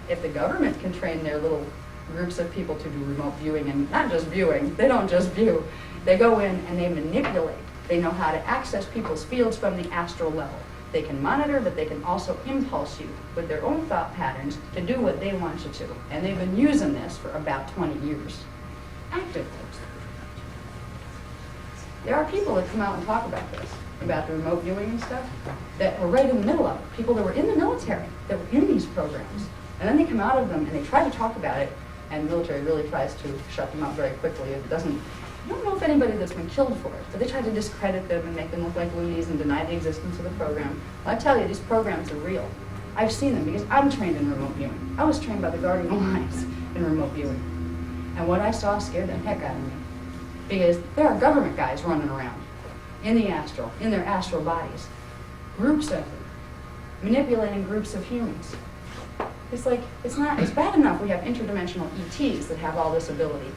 If the government can train their little groups of people to do remote viewing, and not just viewing, they don't just view. They go in and they manipulate. They know how to access people's fields from the astral level. They can monitor, but they can also impulse you with their own thought patterns to do what they want you to. And they've been using this for about 20 years, actively. There are people that come out and talk about this, about the remote viewing and stuff, that were right in the middle of it. People that were in the military, that were in these programs. And then they come out of them and they try to talk about it, and the military really tries to shut them up very quickly. It doesn't, I don't know if anybody that's been killed for it, but they try to discredit them and make them look like loonies and deny the existence of the program. Well, I tell you, these programs are real. I've seen them because I'm trained in remote viewing. I was trained by the Guardian Alliance in remote viewing. And what I saw scared the heck out of me. Because there are government guys running around in the astral, in their astral bodies. Groups of them, manipulating groups of humans. It's bad enough we have interdimensional ETs that have all this ability.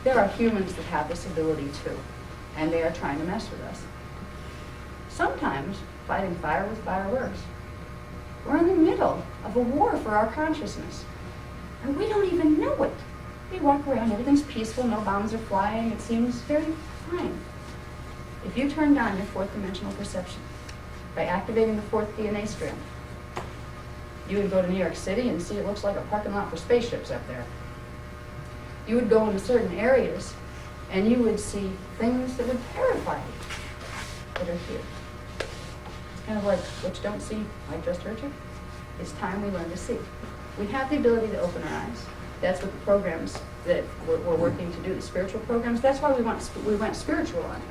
There are humans that have this ability too, and they are trying to mess with us. Sometimes fighting fire with fireworks. We're in the middle of a war for our consciousness, and we don't even know it. We walk around, everything's peaceful, no bombs are flying, it seems very fine. If you turned on your fourth dimensional perception by activating the fourth DNA strand, you would go to New York City and see it looks like a parking lot for spaceships up there. You would go into certain areas and you would see things that would terrify you that are here. It's kind of like what you don't see, I just heard you. It's time we learn to see. We have the ability to open our eyes. That's what the programs that we're working to do, the spiritual programs. That's why we went spiritual on it.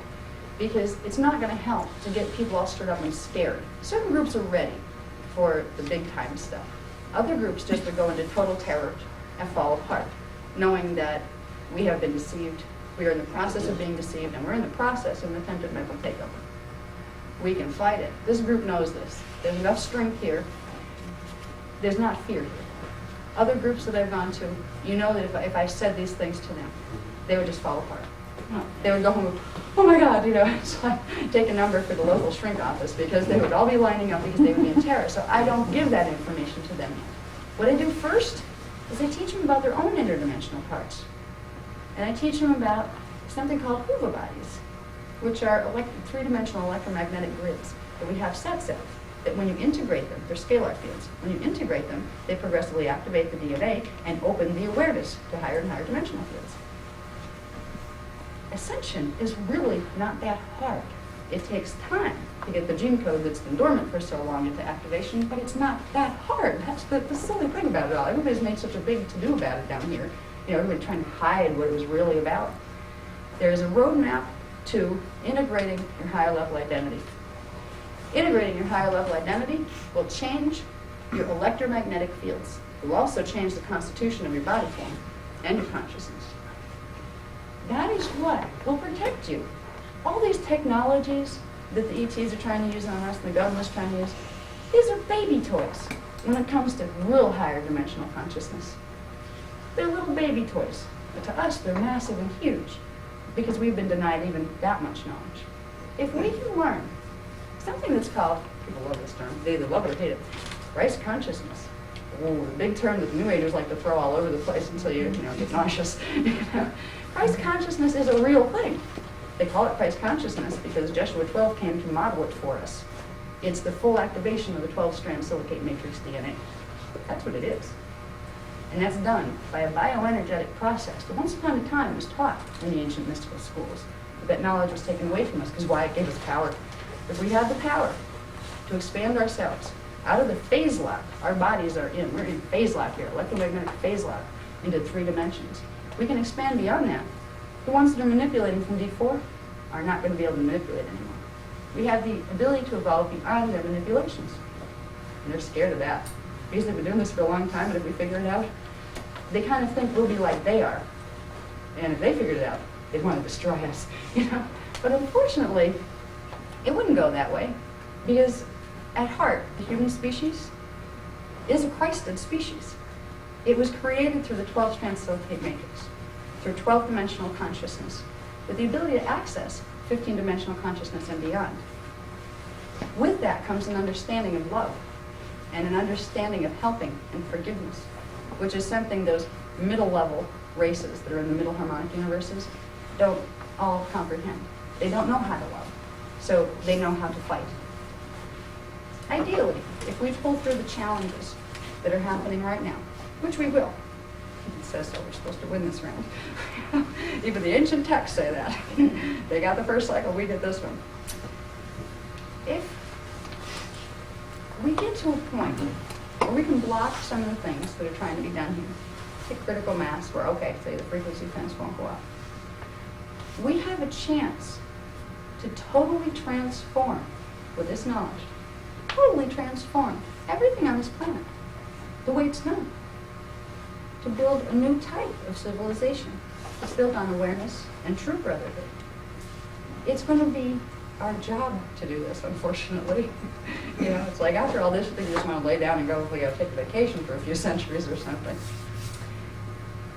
Because it's not going to help to get people all stirred up and scared. Certain groups are ready. for the big time stuff. Other groups just would go into total terror and fall apart, knowing that we have been deceived, we are in the process of being deceived, and we're in the process of an attempted mental takeover. We can fight it. This group knows this. There's enough strength here. There's not fear here. Other groups that I've gone to, you know that if I said these things to them, they would just fall apart. They would go home, oh my God, it's like take a number for the local shrink office, because they would all be lining up because they would be in terror. So I don't give that information to them yet. What I do first is I teach them about their own interdimensional parts. And I teach them about something called Hoover bodies, which are three-dimensional electromagnetic grids that we have sets of, that when you integrate them, they're scalar fields. When you integrate them, they progressively activate the DNA and open the awareness to higher and higher dimensional fields. Ascension is really not that hard. It takes time to get the gene code that's been dormant for so long into activation, but it's not that hard. That's the silly thing about it all. Everybody's made such a big to-do about it down here. Everybody trying to hide what it was really about. There is a roadmap to integrating your higher level identity. Integrating your higher level identity will change your electromagnetic fields. It will also change the constitution of your body form and your consciousness. That is what will protect you. All these technologies that the ETs are trying to use on us and the government's trying to use, these are baby toys when it comes to real higher dimensional consciousness. They're little baby toys, but to us they're massive and huge because we've been denied even that much knowledge. If we can learn something that's called, people love this term, they either love it or hate it, Christ consciousness. Oh, the big term that the New Agers like to throw all over the place until you get nauseous. Christ consciousness is a real thing. They call it Christ consciousness because Joshua 12 came to model it for us. It's the full activation of the 12-strand silicate matrix DNA. That's what it is. And that's done by a bioenergetic process that once upon a time was taught in the ancient mystical schools. But that knowledge was taken away from us because why? It gave us power. If we have the power to expand ourselves out of the phase lock our bodies are in, we're in phase lock here, electromagnetic phase lock, into 3 dimensions. We can expand beyond that. The ones that are manipulating from D4 are not going to be able to manipulate anymore. We have the ability to evolve beyond their manipulations. And they're scared of that. Because they've been doing this for a long time, and if we figure it out, they kind of think we'll be like they are. And if they figured it out, they'd want to destroy us, But unfortunately, it wouldn't go that way. Because at heart, the human species is a Christed species. It was created through the 12-strand silicate matrix, through 12-dimensional consciousness, with the ability to access 15-dimensional consciousness and beyond. With that comes an understanding of love and an understanding of helping and forgiveness, which is something those middle-level races that are in the middle harmonic universes don't all comprehend. They don't know how to love, so they know how to fight. Ideally, if we pull through the challenges that are happening right now, which we will. It says so, we're supposed to win this round. Even the ancient texts say that. They got the first cycle, we did this one. If we get to a point where we can block some of the things that are trying to be done here, take critical mass where, okay, say the frequency fence won't go up, we have a chance to totally transform, with this knowledge, totally transform everything on this planet, the way it's known, to build a new type of civilization. It's built on awareness and true brotherhood. It's going to be our job to do this, unfortunately. It's like after all this, you think you just want to lay down and go, we got to take a vacation for a few centuries or something.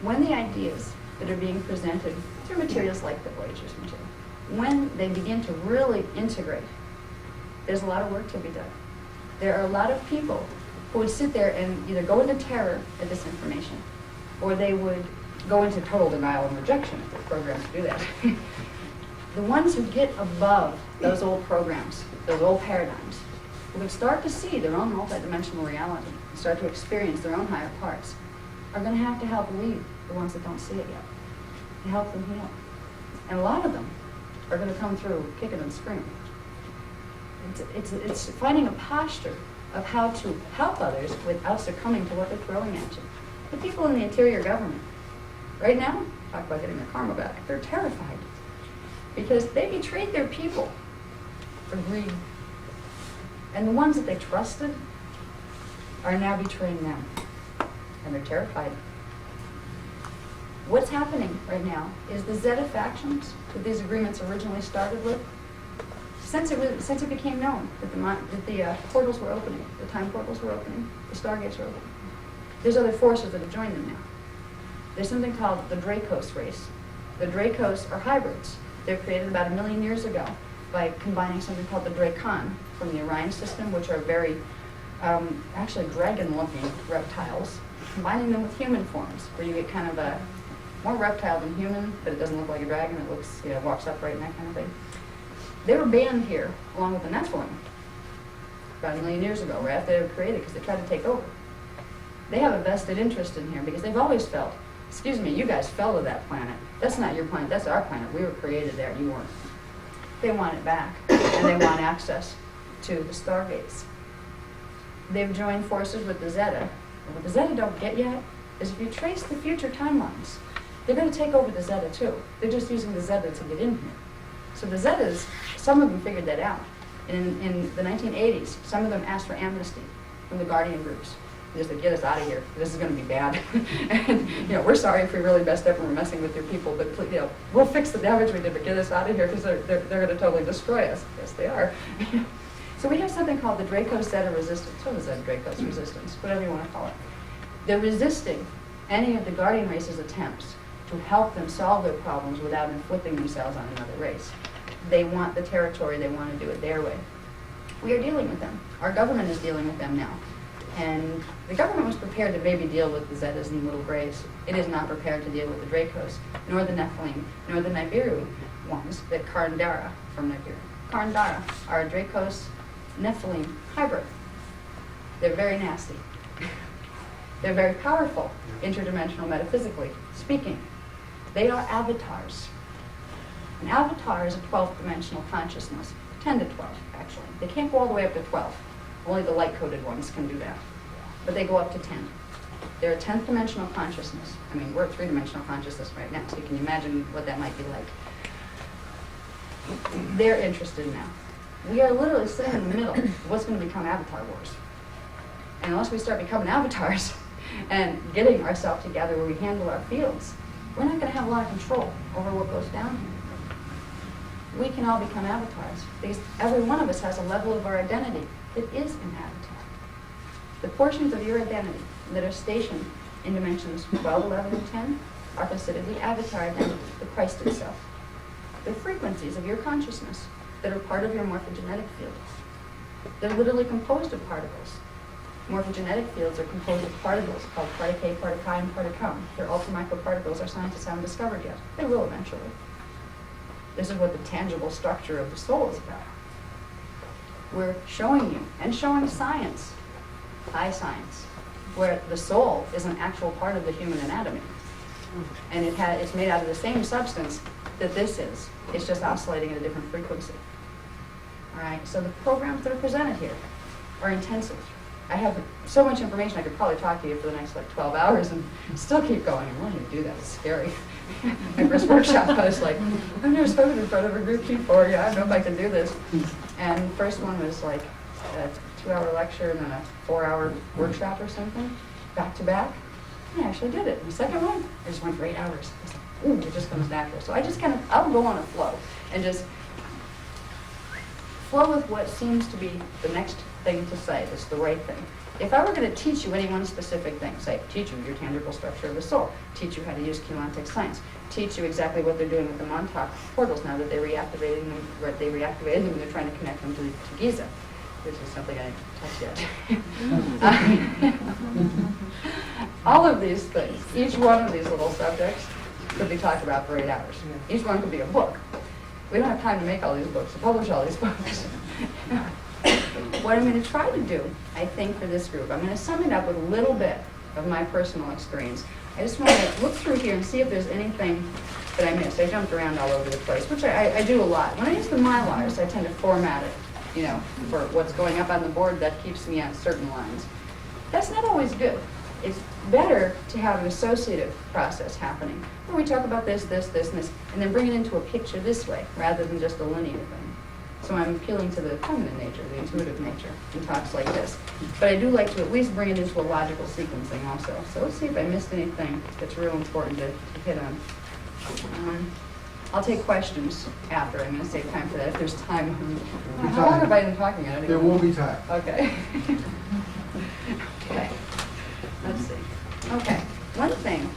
When the ideas that are being presented through materials like the Voyager's material, when they begin to really integrate, there's a lot of work to be done. There are a lot of people who would sit there and either go into terror at this information, or they would go into total denial and rejection if they're programmed to do that. The ones who get above those old programs, those old paradigms, who would start to see their own multidimensional reality and start to experience their own higher parts, are going to help lead the ones that don't see it yet, to help them heal. And a lot of them are going to come through kicking and screaming. It's finding a posture of how to help others without succumbing to what they're throwing at you. The people in the interior government, right now, talk about getting their karma back, they're terrified because they betrayed their people for greed. And the ones that they trusted are now betraying them. And they're terrified. What's happening right now is the Zeta factions that these agreements originally started with, since it became known that the portals were opening, the time portals were opening, the stargates were opening, there's other forces that have joined them now. There's something called the Dracos race. The Dracos are hybrids. They're created about 1 million years ago by combining something called the Dracon from the Orion system, which are very, actually dragon-looking reptiles, combining them with human forms, where you get kind of a more reptile than human, but it doesn't look like a dragon. It looks, walks upright and that kind of thing. They were banned here, along with the Nephilim, about 1 million years ago, right after they were created, because they tried to take over. They have a vested interest in here because they've always felt, excuse me, you guys fell to that planet. That's not your planet, that's our planet. We were created there, you weren't. They want it back, and they want access to the stargates. They've joined forces with the Zeta. And what the Zeta don't get yet is if you trace the future timelines, they're going to take over the Zeta too. They're just using the Zeta to get in here. So the Zetas, some of them figured that out. In the 1980s, some of them asked for amnesty from the Guardian groups. They just said, get us out of here. This is going to be bad. And, we're sorry if we really messed up and we're messing with your people, but we'll fix the damage we did, but get us out of here because they're going to totally destroy us. Yes, they are. So we have something called the Dracos Zeta resistance, or the Zeta Dracos resistance, whatever you want to call it. They're resisting any of the Guardian race's attempts to help them solve their problems without inflicting themselves on another race. They want the territory, they want to do it their way. We are dealing with them. Our government is dealing with them now. And the government was prepared to maybe deal with the Zetas and the Little Greys. It is not prepared to deal with the Dracos, nor the Nephilim, nor the Nibiru ones, the Karndara from Nibiru. Karndara are a Dracos Nephilim hybrid. They're very nasty. They're very powerful, interdimensional metaphysically speaking. They are avatars. An avatar is a 12th dimensional consciousness, 10 to 12 actually. They can't go all the way up to 12. Only the light-coded ones can do that. But they go up to 10. They're a 10th dimensional consciousness. I mean, we're a 3-dimensional consciousness right now, so you can imagine what that might be like. They're interested now. We are literally sitting in the middle of what's going to become Avatar Wars. And unless we start becoming avatars and getting ourselves together where we handle our fields, we're not going to have a lot of control over what goes down here. We can all become avatars because every one of us has a level of our identity that is an avatar. The portions of your identity that are stationed in dimensions 12, 11, and 10 are considered the avatar identity, the Christ itself. The frequencies of your consciousness that are part of your morphogenetic field. They're literally composed of particles. Morphogenetic fields are composed of particles called particle A, particle I, and particle. They're ultramicroparticles our scientists haven't discovered yet. They will eventually. This is what the tangible structure of the soul is about. We're showing you, and showing science, high science, where the soul is an actual part of the human anatomy. And it's made out of the same substance that this is. It's just oscillating at a different frequency. All right, so the programs that are presented here are intensive. I have so much information I could probably talk to you for the next 12 hours and still keep going. I'm willing to do that. It's scary. My first workshop, I was like, I've never spoken in front of a group before. Yeah, I don't know if I can do this. And the first one was like a 2-hour lecture and then a 4-hour workshop or something, back to back. And I actually did it. And the second one, I just went for 8 hours. I was like, ooh, it just comes natural. So I just I'll go on a flow and just flow with what seems to be the next thing to say, that's the right thing. If I were going to teach you any one specific thing, say, teach you your tangible structure of the soul, teach you how to use Keylontic science, teach you exactly what they're doing with the Montauk portals now that they're reactivating them, and they're trying to connect them to Giza, which is something I didn't touch yet. All of these things, each one of these little subjects could be talked about for 8 hours. Each one could be a book. We don't have time to make all these books, to publish all these books. What I'm going to try to do, I think, for this group, I'm going to sum it up with a little bit of my personal experience. I just want to look through here and see if there's anything that I missed. I jumped around all over the place, which I do a lot. When I use the Mylars, I tend to format it, for what's going up on the board. That keeps me on certain lines. That's not always good. It's better to have an associative process happening, where we talk about this, this, this, and this, and then bring it into a picture this way, rather than just a linear thing. So I'm appealing to the feminine nature, the intuitive nature, in talks like this. But I do like to at least bring it into a logical sequencing also. So let's see if I missed anything that's real important to hit on. I'll take questions after. I'm going to save time for that if there's time. How long have I been talking? I don't There even will know. be time. Okay. Okay. Let's see. Okay. One thing,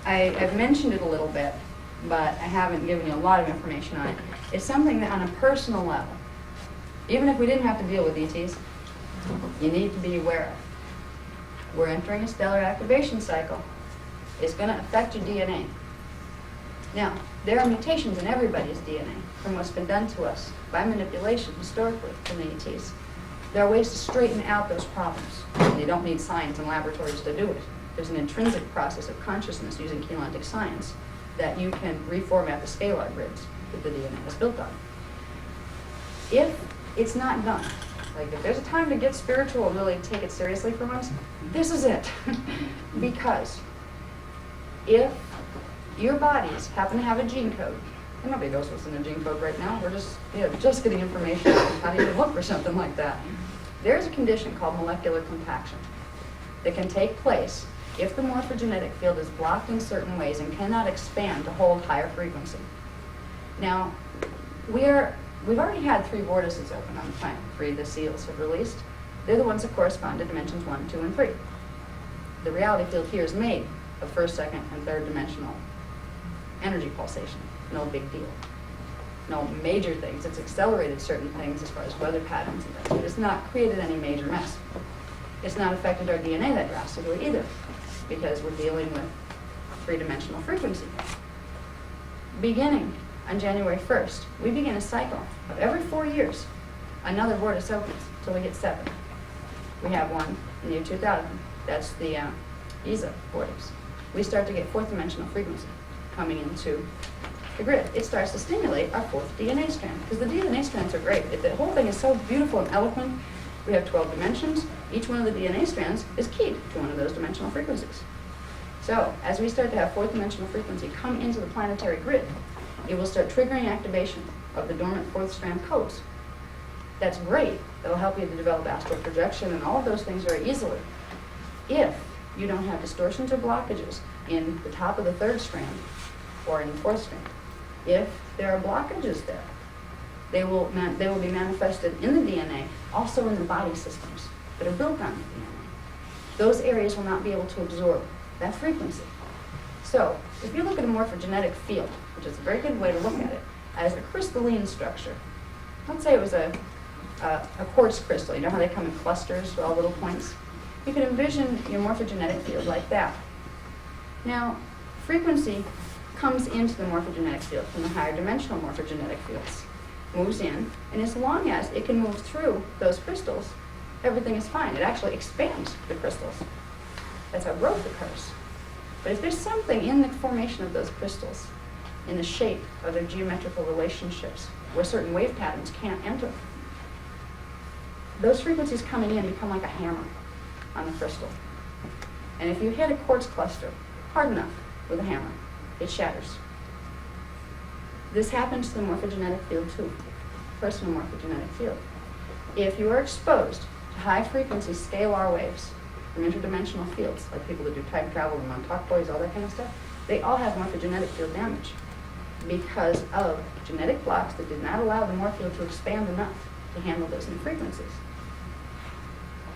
I've mentioned it a little bit, but I haven't given you a lot of information on it. It's something that on a personal level, even if we didn't have to deal with ETs, you need to be aware of. We're entering a stellar activation cycle. It's going to affect your DNA. Now, there are mutations in everybody's DNA from what's been done to us by manipulation historically from the ETs. There are ways to straighten out those problems. You don't need science and laboratories to do it. There's an intrinsic process of consciousness using chelantic science that you can reformat the scalar grids that the DNA is built on. If it's not done, like if there's a time to get spiritual and really take it seriously for once, this is it. Because if your bodies happen to have a gene code, and nobody knows what's in a gene code right now, we're just getting information on how to even look for something like that. There's a condition called molecular compaction that can take place if the morphogenetic field is blocked in certain ways and cannot expand to hold higher frequency. Now, we've already had 3 vortices open on the planet. 3 the seals have released. They're the ones that correspond to dimensions 1, 2, and 3. The reality field here is made of first, second, and third dimensional energy pulsation. No big deal. No major things. It's accelerated certain things as far as weather patterns and things, but it's not created any major mess. It's not affected our DNA that drastically either, because we're dealing with 3-dimensional frequency. Beginning on January 1st, we begin a cycle of every 4 years, another vortex opens till we get 7. We have one in the year 2000. That's the ESA vortex. We start to get 4th dimensional frequency coming into the grid. It starts to stimulate our 4th DNA strand, because the DNA strands are great. The whole thing is so beautiful and eloquent. We have 12 dimensions. Each one of the DNA strands is keyed to one of those dimensional frequencies. So, as we start to have 4th dimensional frequency come into the planetary grid, it will start triggering activation of the dormant 4th strand codes. That's great. That'll help you to develop astral projection and all of those things very easily. If you don't have distortions or blockages in the top of the 3rd strand or in the 4th strand, if there are blockages there, they will be manifested in the DNA, also in the body systems that are built on the DNA. Those areas will not be able to absorb that frequency. So, if you look at a morphogenetic field, which is a very good way to look at it, as a crystalline structure, let's say it was a quartz crystal. You know how they come in clusters with all little points? You can envision your morphogenetic field like that. Now, frequency comes into the morphogenetic field from the higher dimensional morphogenetic fields, moves in, and as long as it can move through those crystals, everything is fine. It actually expands the crystals. That's how growth occurs. But if there's something in the formation of those crystals, in the shape of their geometrical relationships, where certain wave patterns can't enter, those frequencies coming in become like a hammer on the crystal. And if you hit a quartz cluster hard enough with a hammer, it shatters. This happens to the morphogenetic field too, personal morphogenetic field. If you are exposed to high frequency scalar waves from interdimensional fields, like people that do time travel and Montauk boys, all that kind of stuff, they all have morphogenetic field damage because of genetic blocks that did not allow the morph field to expand enough to handle those new frequencies.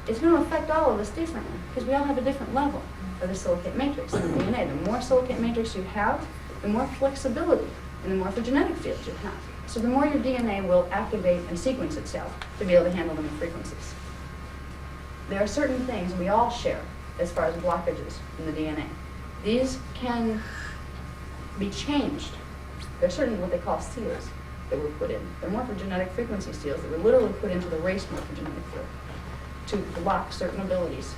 It's going to affect all of us differently because we all have a different level of the silicate matrix in the DNA. The more silicate matrix you have, the more flexibility in the morphogenetic field you have. So the more your DNA will activate and sequence itself to be able to handle the new frequencies. There are certain things we all share as far as blockages in the DNA. These can be changed. There are certain what they call seals that were put in. They're morphogenetic frequency seals that were literally put into the race morphogenetic field to block certain abilities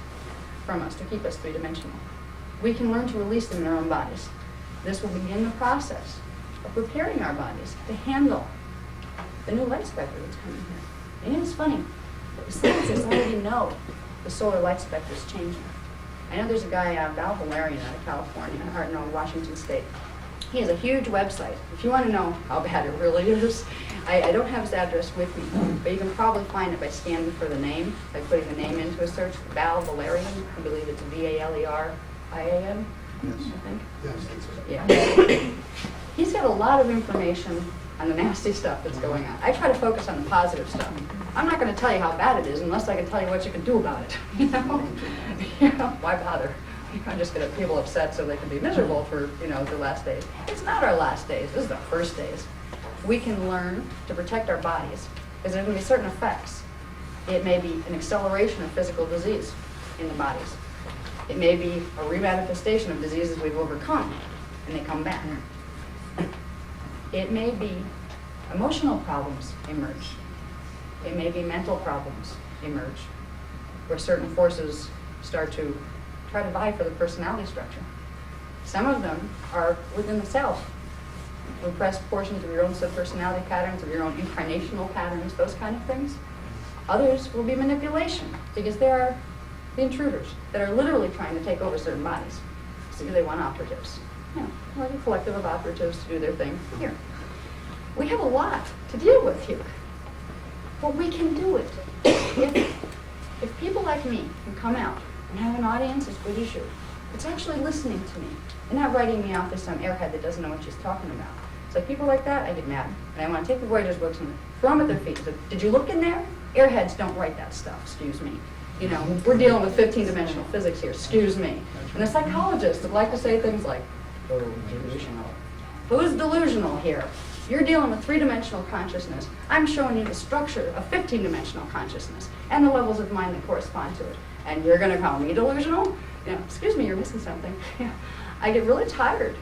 from us, to keep us 3-dimensional. We can learn to release them in our own bodies. This will begin the process of preparing our bodies to handle the new light spectrum that's coming here. And it's funny, the scientists already know the solar light spectrum is changing. I know there's a guy, Val Valerian out of California, Washington State. He has a huge website. If you want to know how bad it really is, I don't have his address with me, but you can probably find it by scanning for the name, by putting the name into a search. Val Valerian, I believe it's Valerian, Yes. I think. Yes, that's it. Yeah. He's got a lot of information on the nasty stuff that's going on. I try to focus on the positive stuff. I'm not going to tell you how bad it is unless I can tell you what you can do about it. You know, why bother? I'm just going to get people upset so they can be miserable for, the last days. It's not our last days. This is the first days. We can learn to protect our bodies because there are going to be certain effects. It may be an acceleration of physical disease in the bodies. It may be a remanifestation of diseases we've overcome, and they come back. It may be emotional problems emerge. It may be mental problems emerge, where certain forces start to try to vie for the personality structure. Some of them are within the self. Repressed portions of your own subpersonality patterns, of your own incarnational patterns, those kind of things. Others will be manipulation, because they are the intruders that are literally trying to take over certain bodies. So they want operatives. Like a collective of operatives to do their thing here. We have a lot to deal with here. But we can do it. If people like me can come out and have an audience as good as you, it's actually listening to me and not writing me off as some airhead that doesn't know what she's talking about. So people like that, I get mad. And I want to take the Reuters books and throw them at their feet. So, did you look in there? Airheads don't write that stuff, excuse me. We're dealing with 15-dimensional physics here, excuse me. And the psychologists would like to say things like, oh, delusional. Who's delusional here? You're dealing with 3-dimensional consciousness. I'm showing you the structure of 15-dimensional consciousness and the levels of mind that correspond to it. And you're going to call me delusional? Excuse me, you're missing something. I get really tired.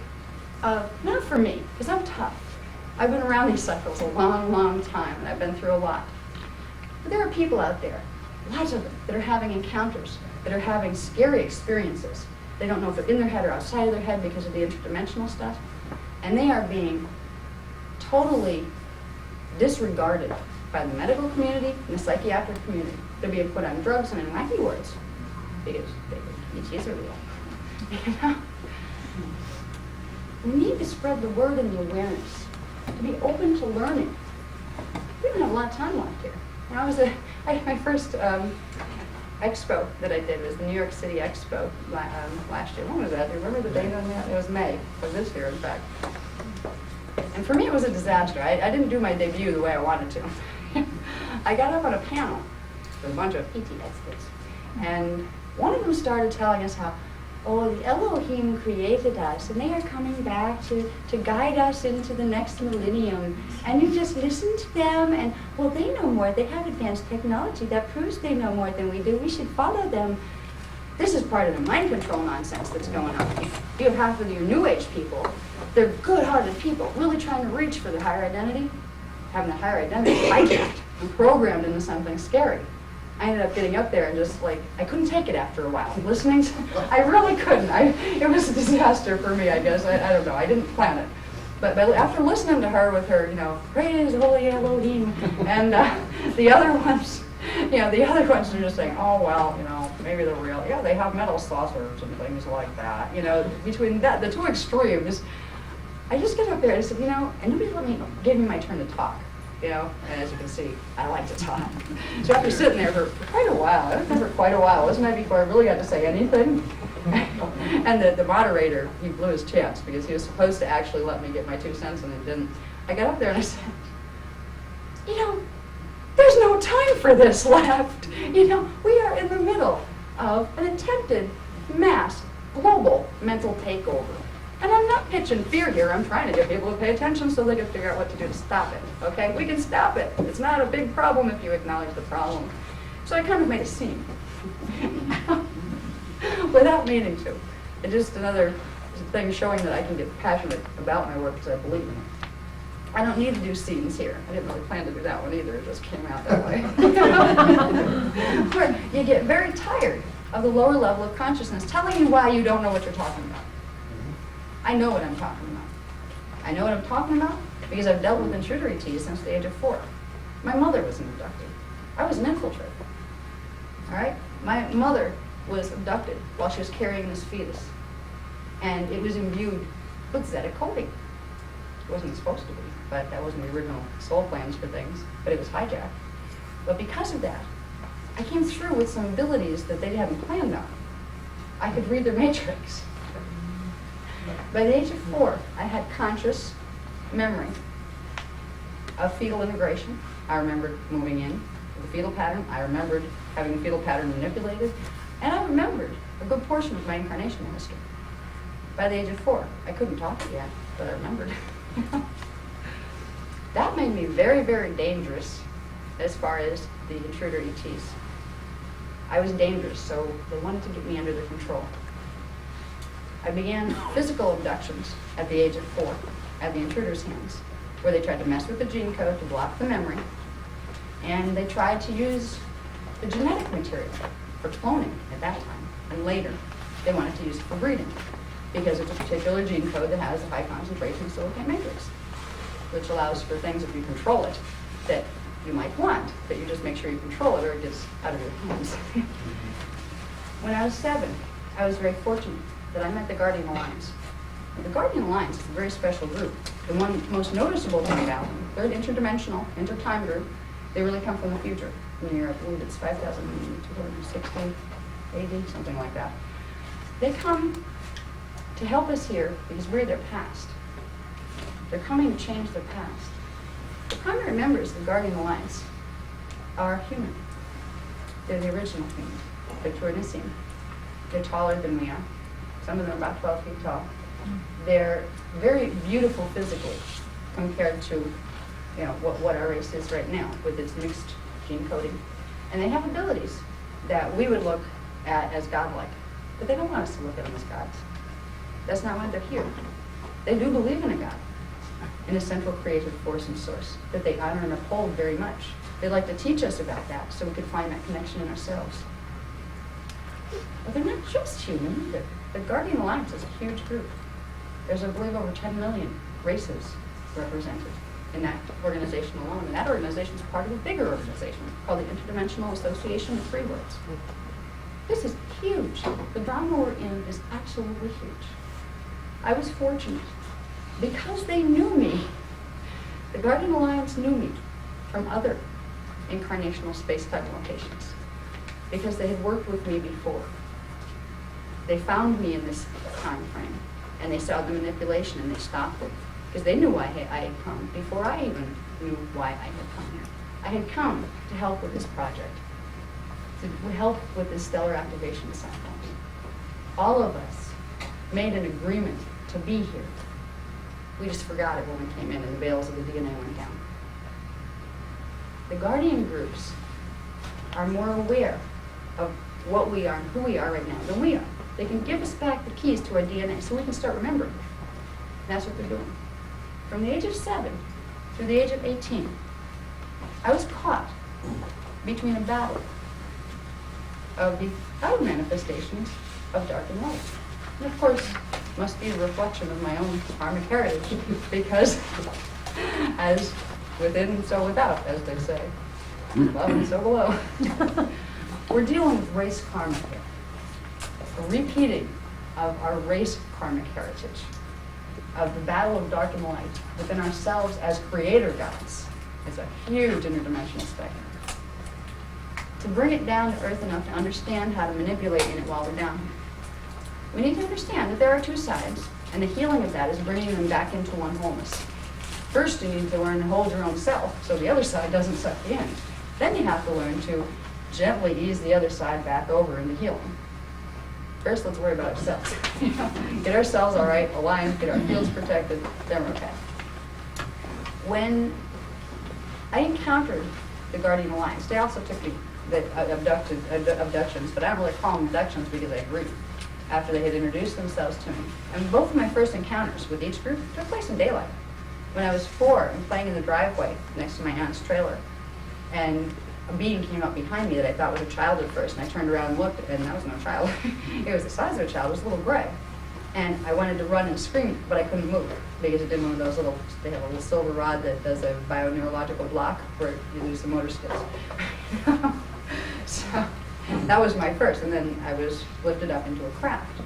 Not for me, because I'm tough. I've been around these cycles a long, long time, and I've been through a lot. But there are people out there, lots of them, that are having encounters, that are having scary experiences. They don't know if they're in their head or outside of their head because of the interdimensional stuff. And they are being totally disregarded by the medical community and the psychiatric community. They're being put on drugs and in wacky wards because ETs are real. We need to spread the word and the awareness, to be open to learning. We don't have a lot of time left here. My first expo that I did was the New York City Expo last year. When was that? Do you remember the date on that? It was May of this year, in fact. And for me, it was a disaster. I didn't do my debut the way I wanted to. I got up on a panel with a bunch of PT experts, and one of them started telling us how, the Elohim created us, and they are coming back to guide us into the next millennium. And you just listen to them, and, they know more. They have advanced technology that proves they know more than we do. We should follow them. This is part of the mind control nonsense that's going on. You have half of your New Age people. They're good-hearted people, really trying to reach for their higher identity, having the higher identity hijacked and programmed into something scary. I ended up getting up there and just I couldn't take it after a while. Listening, I really couldn't. It was a disaster for me, I guess. I don't know. I didn't plan it. But after listening to her with her, praise holy Elohim, and the other ones, the other ones are just saying, maybe they're real. Yeah, they have metal saucers and things like that. Between the two extremes, I just get up there and I said, and nobody gave me my turn to talk. And as you can see, I like to talk. So after sitting there for quite a while, I was there for quite a while, wasn't I, before I really got to say anything? And the moderator, he blew his chance because he was supposed to actually let me get my 2 cents and it didn't. I got up there and I said, there's no time for this left. We are in the middle of an attempted mass global mental takeover. And I'm not pitching fear here. I'm trying to get people to pay attention so they can figure out what to do to stop it. Okay? We can stop it. It's not a big problem if you acknowledge the problem. So I kind of made a scene. Without meaning to. It's just another thing showing that I can get passionate about my work because I believe in it. I don't need to do scenes here. I didn't really plan to do that one either. It just came out that way. Where you get very tired of the lower level of consciousness telling you why you don't know what you're talking about. I know what I'm talking about. I know what I'm talking about because I've dealt with intruder ETs since the age of 4. My mother was an abducted. I was an infiltrator. All right? My mother was abducted while she was carrying this fetus. And it was imbued with Zeta coding. It wasn't supposed to be, but that wasn't the original soul plans for things, but it was hijacked. But because of that, I came through with some abilities that they hadn't planned on. I could read their matrix. By the age of 4, I had conscious memory of fetal integration. I remembered moving in with the fetal pattern. I remembered having the fetal pattern manipulated. And I remembered a good portion of my incarnational history. By the age of 4, I couldn't talk yet, but I remembered. That made me very, very dangerous as far as the intruder ETs. I was dangerous, so they wanted to get me under their control. I began physical abductions at the age of 4 at the intruder's hands, where they tried to mess with the gene code to block the memory, and they tried to use the genetic material for cloning at that time, and later they wanted to use it for breeding, because it's a particular gene code that has a high concentration of silicate matrix, which allows for things, if you control it, that you might want, but you just make sure you control it or it gets out of your hands. When I was 7, I was very fortunate that I met the Guardian Alliance. The Guardian Alliance is a very special group. The one most noticeable thing about them, they're an interdimensional, intertime group. They really come from the future, from the year, I believe it's 5,260 AD, something like that. They come to help us here because we're their past. They're coming to change their past. The primary members of the Guardian Alliance are human. They're the original human. They're Taurinacian. They're taller than we are. Some of them are about 12 feet tall. They're very beautiful physically compared to, what our race is right now with its mixed gene coding. And they have abilities that we would look at as godlike. But they don't want us to look at them as gods. That's not why they're here. They do believe in a God, in a central creative force and source that they honor and uphold very much. They'd like to teach us about that so we could find that connection in ourselves. But they're not just human either. The Guardian Alliance is a huge group. There's, I believe, over 10 million races represented in that organization alone. And that organization is part of a bigger organization called the Interdimensional Association of Free Worlds. This is huge. The drama we're in is absolutely huge. I was fortunate because they knew me. The Guardian Alliance knew me from other incarnational space-time locations because they had worked with me before. They found me in this time frame, and they saw the manipulation, and they stopped it because they knew why I had come before I even knew why I had come here. I had come to help with this project, to help with this stellar activation cycle. All of us made an agreement to be here. We just forgot it when we came in and the veils of the DNA went down. The Guardian groups are more aware of what we are and who we are right now than we are. They can give us back the keys to our DNA so we can start remembering. That's what they're doing. From the age of 7 through the age of 18, I was caught between a battle of the outer manifestations of dark and light. And of course, must be a reflection of my own karmic heritage, because as within, so without, as they say. Above and so below. We're dealing with race karma here. A repeating of our race karmic heritage, of the battle of dark and light within ourselves as creator gods. It's a huge interdimensional spectrum. To bring it down to earth enough to understand how to manipulate in it while we're down here, we need to understand that there are two sides, and the healing of that is bringing them back into one wholeness. First, you need to learn to hold your own self so the other side doesn't suck you in. Then you have to learn to gently ease the other side back over into healing. First, let's worry about ourselves. Get ourselves all right, aligned, get our fields protected, then we're okay. When I encountered the Guardian Alliance, they also took me the abductions, but I don't really call them abductions because I agreed after they had introduced themselves to me. And both of my first encounters with each group took place in daylight. When I was 4 and playing in the driveway next to my aunt's trailer, and a being came up behind me that I thought was a child at first, and I turned around and looked, and that was no child. It was the size of a child, it was a little gray. And I wanted to run and scream, but I couldn't move because it did one of those little, they have a little silver rod that does a bioneurological block where you lose the motor skills. So that was my first, and then I was lifted up into a craft.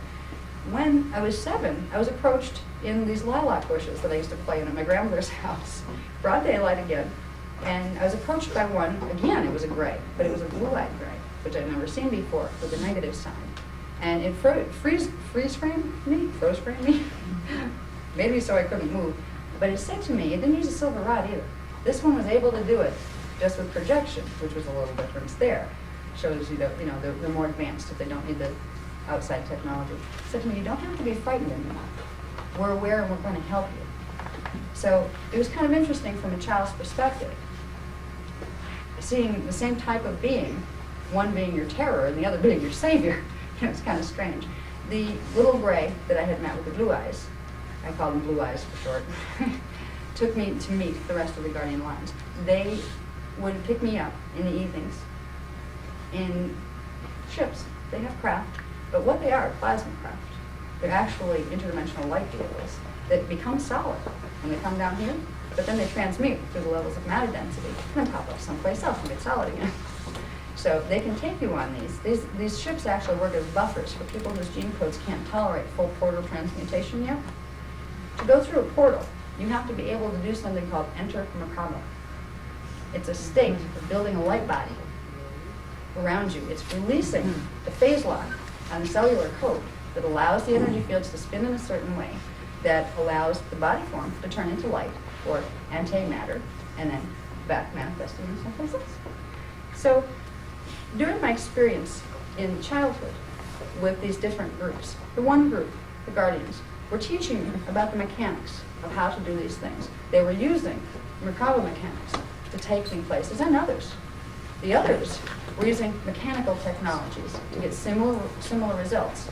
when I was 7, I was approached in these lilac bushes that I used to play in at my grandmother's house, broad daylight again, and I was approached by one, again, it was a gray, but it was a blue-eyed gray, which I'd never seen before, with a negative sign. And it froze framed me, maybe so I couldn't move. But it said to me, it didn't use a silver rod either. This one was able to do it just with projection, which was a little difference there. Shows you that, they're more advanced if they don't need the outside technology. It said to me, you don't have to be frightened anymore. We're aware and we're going to help you. So it was kind of interesting from a child's perspective, seeing the same type of being, one being your terror and the other being your savior. It's kind of strange. The little gray that I had met with the blue eyes, I call them blue eyes for short, took me to meet the rest of the Guardian Lions. They would pick me up in the evenings in ships. They have craft, but what they are plasma craft. They're actually interdimensional light vehicles that become solid when they come down here, but then they transmute through the levels of matter density and then pop up someplace else and get solid again. So they can take you on these. These ships actually work as buffers for people whose gene codes can't tolerate full portal transmutation yet. To go through a portal, you have to be able to do something called enter Merkaba. It's a state of building a light body around you. It's releasing the phase lock on the cellular code that allows the energy fields to spin in a certain way, that allows the body form to turn into light or antimatter, and then back manifesting in someplace else. So during my experience in childhood with these different groups, the one group, the Guardians, were teaching me about the mechanics of how to do these things. They were using Merkaba mechanics to take things places, and others. The others were using mechanical technologies to get similar results.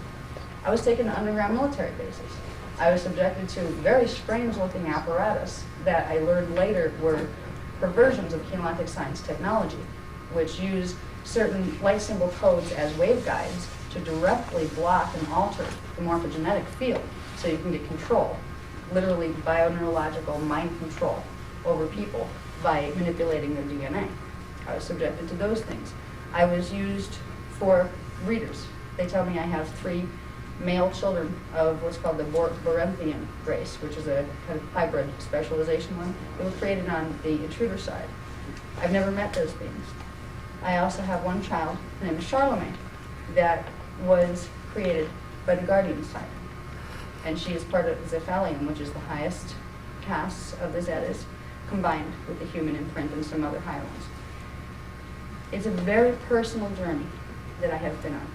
I was taken to underground military bases. I was subjected to very strange-looking apparatus that I learned later were perversions of kinetic science technology, which use certain light symbol codes as waveguides to directly block and alter the morphogenetic field so you can get control, literally bioneurological mind control over people by manipulating their DNA. I was subjected to those things. I was used for readers. They tell me I have 3 male children of what's called the Borenthian race, which is a kind of hybrid specialization one. It was created on the intruder side. I've never met those beings. I also have one child named Charlemagne that was created by the Guardian side. And she is part of Zephalium, which is the highest castes of the Zetas, combined with the human imprint and some other higher ones. It's a very personal journey that I have been on.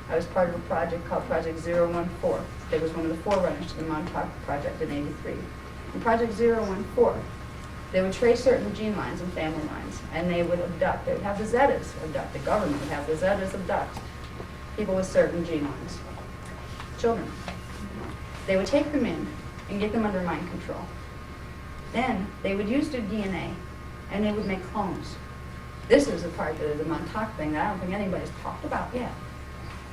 I was part of a project called Project 014. It was one of the forerunners to the Montauk Project in '83. In Project 014, they would trace certain gene lines and family lines, and they would abduct. They would have the Zetas abduct. The government would have the Zetas abduct people with certain gene lines, children. They would take them in and get them under mind control. Then they would use their DNA, and they would make clones. This is the part of the Montauk thing that I don't think anybody's talked about yet.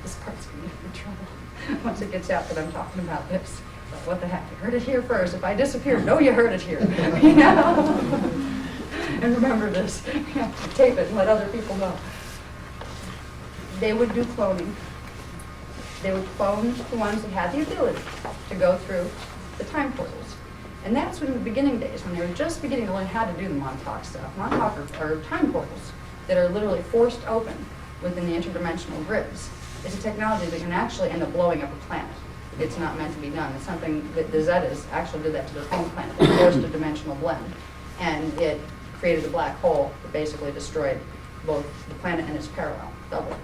This part's going to get me in trouble once it gets out that I'm talking about this. But what the heck, you heard it here first. If I disappear, know you heard it here. You know? And remember this. Tape it and let other people know. They would do cloning. They would clone the ones that had the ability to go through the time portals. And that's when, in the beginning days, when they were just beginning to learn how to do the Montauk stuff. Montauk are time portals that are literally forced open within the interdimensional grids. It's a technology that can actually end up blowing up a planet. It's not meant to be done. It's something that the Zetas actually did that to their home planet. They forced a dimensional blend. And it created a black hole that basically destroyed both the planet and its parallel, double.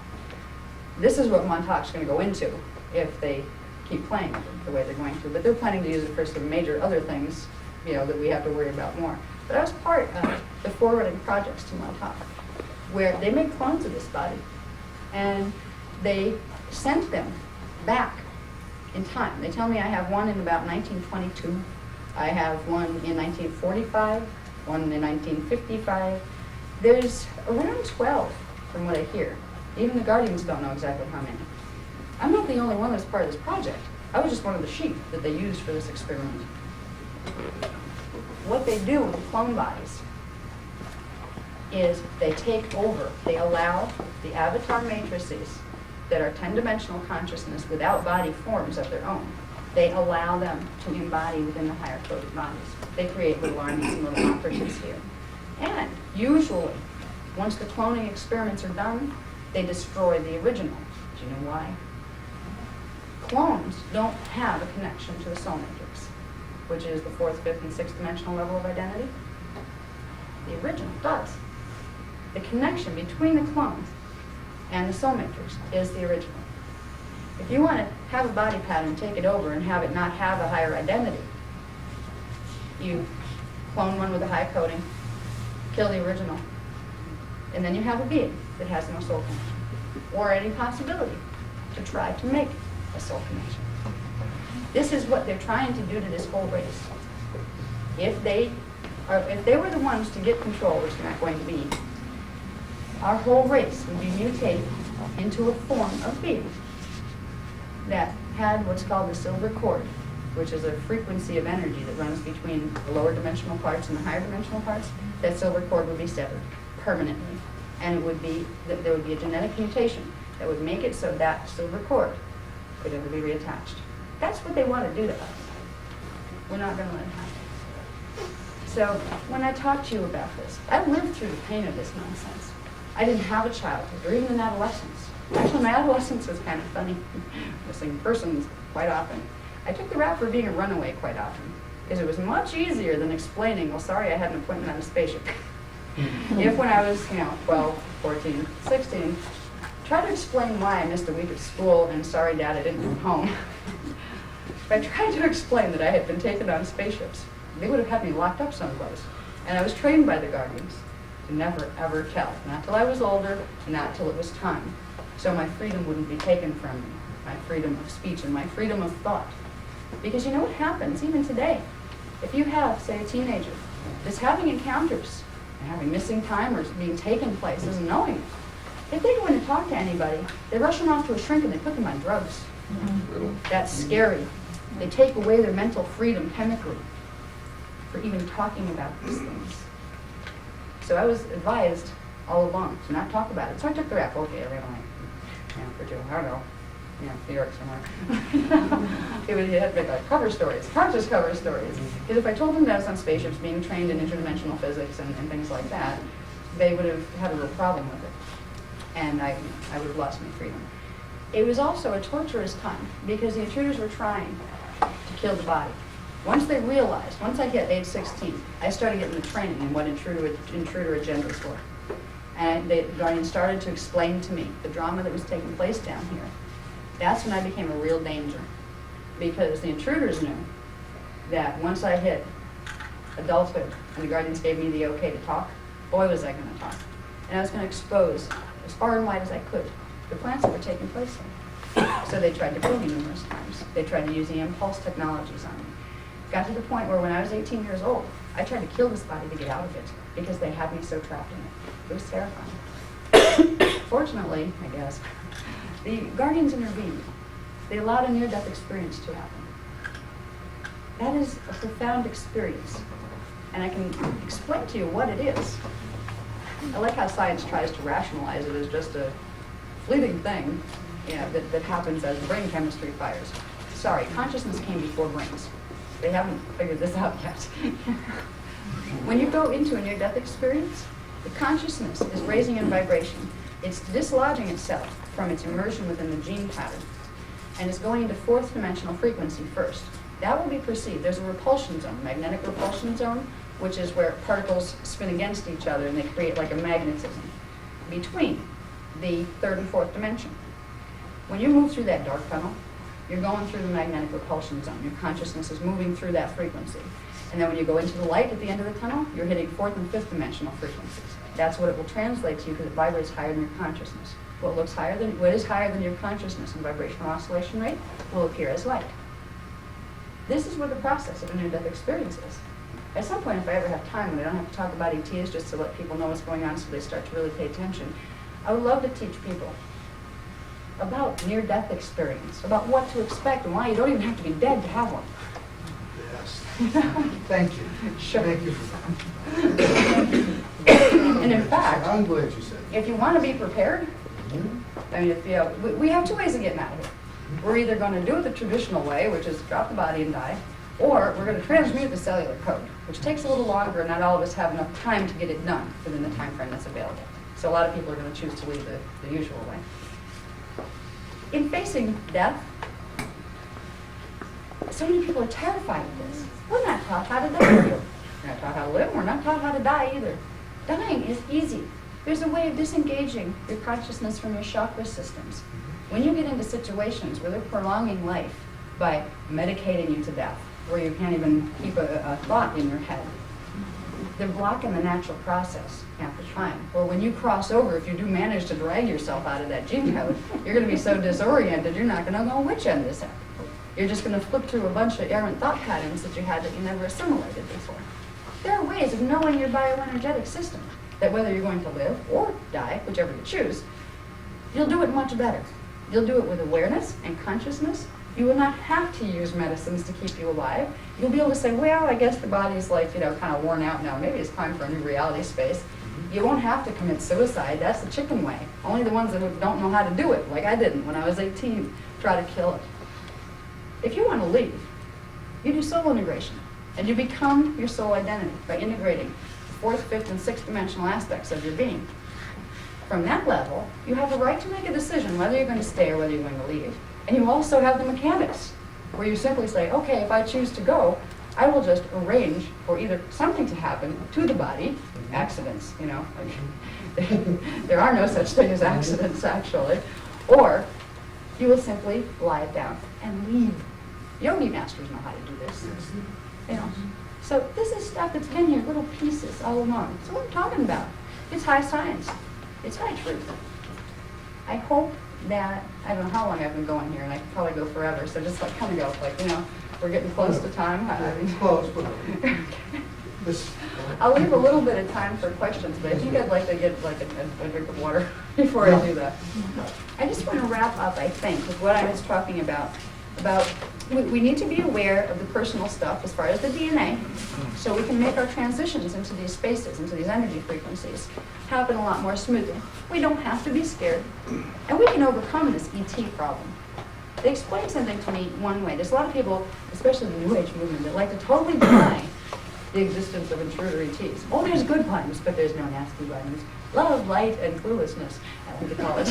This is what Montauk's going to go into if they keep playing with it the way they're going to. But they're planning to use it for some major other things, that we have to worry about more. But I was part of the forwarding projects to Montauk, where they made clones of this body, and they sent them back in time. They tell me I have one in about 1922. I have one in 1945, one in 1955. There's around 12 from what I hear. Even the Guardians don't know exactly how many. I'm not the only one that's part of this project. I was just one of the sheep that they used for this experiment. What they do with the clone bodies is they take over, they allow the avatar matrices that are 10-dimensional consciousness without body forms of their own, they allow them to embody within the higher coded bodies. They create little armies and little operatives here. And usually, once the cloning experiments are done, they destroy the original. Do you know why? Clones don't have a connection to the soul matrix, which is the 4th, 5th, and 6th dimensional level of identity. The original does. The connection between the clones and the soul matrix is the original. If you want to have a body pattern, take it over and have it not have a higher identity, you clone one with a high coding, kill the original, and then you have a being that has no soul connection, or any possibility to try to make a soul connection. This is what they're trying to do to this whole race. If they were the ones to get control, which they're not going to be, our whole race would be mutated into a form of being that had what's called the silver cord, which is a frequency of energy that runs between the lower dimensional parts and the higher dimensional parts. That silver cord would be severed permanently, and it would be that there would be a genetic mutation that would make it so that silver cord could never be reattached. That's what they want to do to us. We're not going to let it happen. So when I talk to you about this, I lived through the pain of this nonsense. I didn't have a childhood or even an adolescence. Actually, my adolescence was kind of funny. Missing persons quite often. I took the rap for being a runaway quite often because it was much easier than explaining, well, sorry, I had an appointment on a spaceship. If when I was, 12, 14, 16, try to explain why I missed a week of school and sorry, Dad, I didn't come home. If I tried to explain that I had been taken on spaceships, they would have had me locked up someplace. And I was trained by the Guardians to never, ever tell. Not till I was older, not till it was time. So my freedom wouldn't be taken from me. My freedom of speech and my freedom of thought. Because you know what happens, even today? If you have, say, a teenager that's having encounters, and having missing time or being taken places and knowing it, if they go in and talk to anybody, they rush them off to a shrink and they put them on drugs. That's scary. They take away their mental freedom chemically for even talking about these things. So I was advised all along to not talk about it. So I took the rap. Okay, I ran away. For Joe, I don't know. New York somewhere. It would have been like cover stories, conscious cover stories. Because if I told them that I was on spaceships being trained in interdimensional physics and things like that, they would have had a real problem with it. And I would have lost my freedom. It was also a torturous time because the intruders were trying to kill the body. Once they realized, once I hit age 16, I started getting the training in what intruder agendas were. And the Guardians started to explain to me the drama that was taking place down here. That's when I became a real danger. Because the intruders knew that once I hit adulthood and the Guardians gave me the okay to talk, boy was I going to talk. And I was going to expose, as far and wide as I could, the plants that were taking place there. So they tried to kill me numerous times. They tried to use the impulse technologies on me. Got to the point where when I was 18 years old, I tried to kill this body to get out of it because they had me so trapped in it. It was terrifying. Fortunately, I guess, the Guardians intervened. They allowed a near-death experience to happen. That is a profound experience. And I can explain to you what it is. I like how science tries to rationalize it as just a fleeting thing that happens as brain chemistry fires. Sorry, consciousness came before brains. They haven't figured this out yet. When you go into a near-death experience, the consciousness is raising in vibration. It's dislodging itself from its immersion within the gene pattern, and it's going into 4th dimensional frequency first. That will be perceived. There's a repulsion zone, magnetic repulsion zone, which is where particles spin against each other and they create like a magnetism between the 3rd and 4th dimension. When you move through that dark tunnel, you're going through the magnetic repulsion zone. Your consciousness is moving through that frequency. And then when you go into the light at the end of the tunnel, you're hitting 4th and 5th dimensional frequencies. That's what it will translate to you because it vibrates higher than your consciousness. What is higher than your consciousness in vibrational oscillation rate will appear as light. This is what the process of a near-death experience is. At some point, if I ever have time, and I don't have to talk about ETs just to let people know what's going on so they start to really pay attention, I would love to teach people about near-death experience, about what to expect and why you don't even have to be dead to have one. Yes. Thank you. Sure. Thank you for that. And in fact, I'm glad you said that. if you want to be prepared, I mean, if, you know, we have two ways of getting out of here. We're either going to do it the traditional way, which is drop the body and die, or we're going to transmute the cellular code, which takes a little longer, and not all of us have enough time to get it done within the time frame that's available. So a lot of people are going to choose to leave the usual way. In facing death, so many people are terrified of this. We're not taught how to die. We're not taught how to live. We're not taught how to die either. Dying is easy. There's a way of disengaging your consciousness from your chakra systems. When you get into situations where they're prolonging life by medicating you to death, where you can't even keep a thought in your head, they're blocking the natural process half the time. Or when you cross over, if you do manage to drag yourself out of that gene code, you're going to be so disoriented, you're not going to know which end is up. You're just going to flip through a bunch of errant thought patterns that you had that you never assimilated before. There are ways of knowing your bioenergetic system, that whether you're going to live or die, whichever you choose, you'll do it much better. You'll do it with awareness and consciousness. You will not have to use medicines to keep you alive. You'll be able to say, well, I guess the body's like, you know, kind of worn out now. Maybe it's time for a new reality space. You won't have to commit suicide. That's the chicken way. Only the ones that don't know how to do it, like I didn't when I was 18, try to kill it. If you want to leave, you do soul integration. And you become your soul identity by integrating the fourth, fifth, and sixth dimensional aspects of your being. From that level, you have the right to make a decision whether you're going to stay or whether you're going to leave. And you also have the mechanics, where you simply say, okay, if I choose to go, I will just arrange for either something to happen to the body, accidents, you know, there are no such thing as accidents actually, or you will simply lie it down and leave. Yogi masters know how to do this. You know, so this is stuff that's been here, little pieces all along. So what I'm talking about, it's high science. It's high truth. I hope that, I don't know how long I've been going here, and I could probably go forever, so just like kind of go, like, you know, we're getting close to time. Close, but this, I'll leave a little bit of time for questions, but I think I'd like to get like a drink of water before I do that. I just want to wrap up, I think, with what I was talking about we need to be aware of the personal stuff as far as the DNA, so we can make our transitions into these spaces, into these energy frequencies, happen a lot more smoothly. We don't have to be scared, and we can overcome this ET problem. They explained something to me one way. There's a lot of people, especially in the New Age movement, that like to totally deny the existence of intruder ETs. Oh, there's good ones, but there's no nasty ones. Love, light, and cluelessness, I like to call it.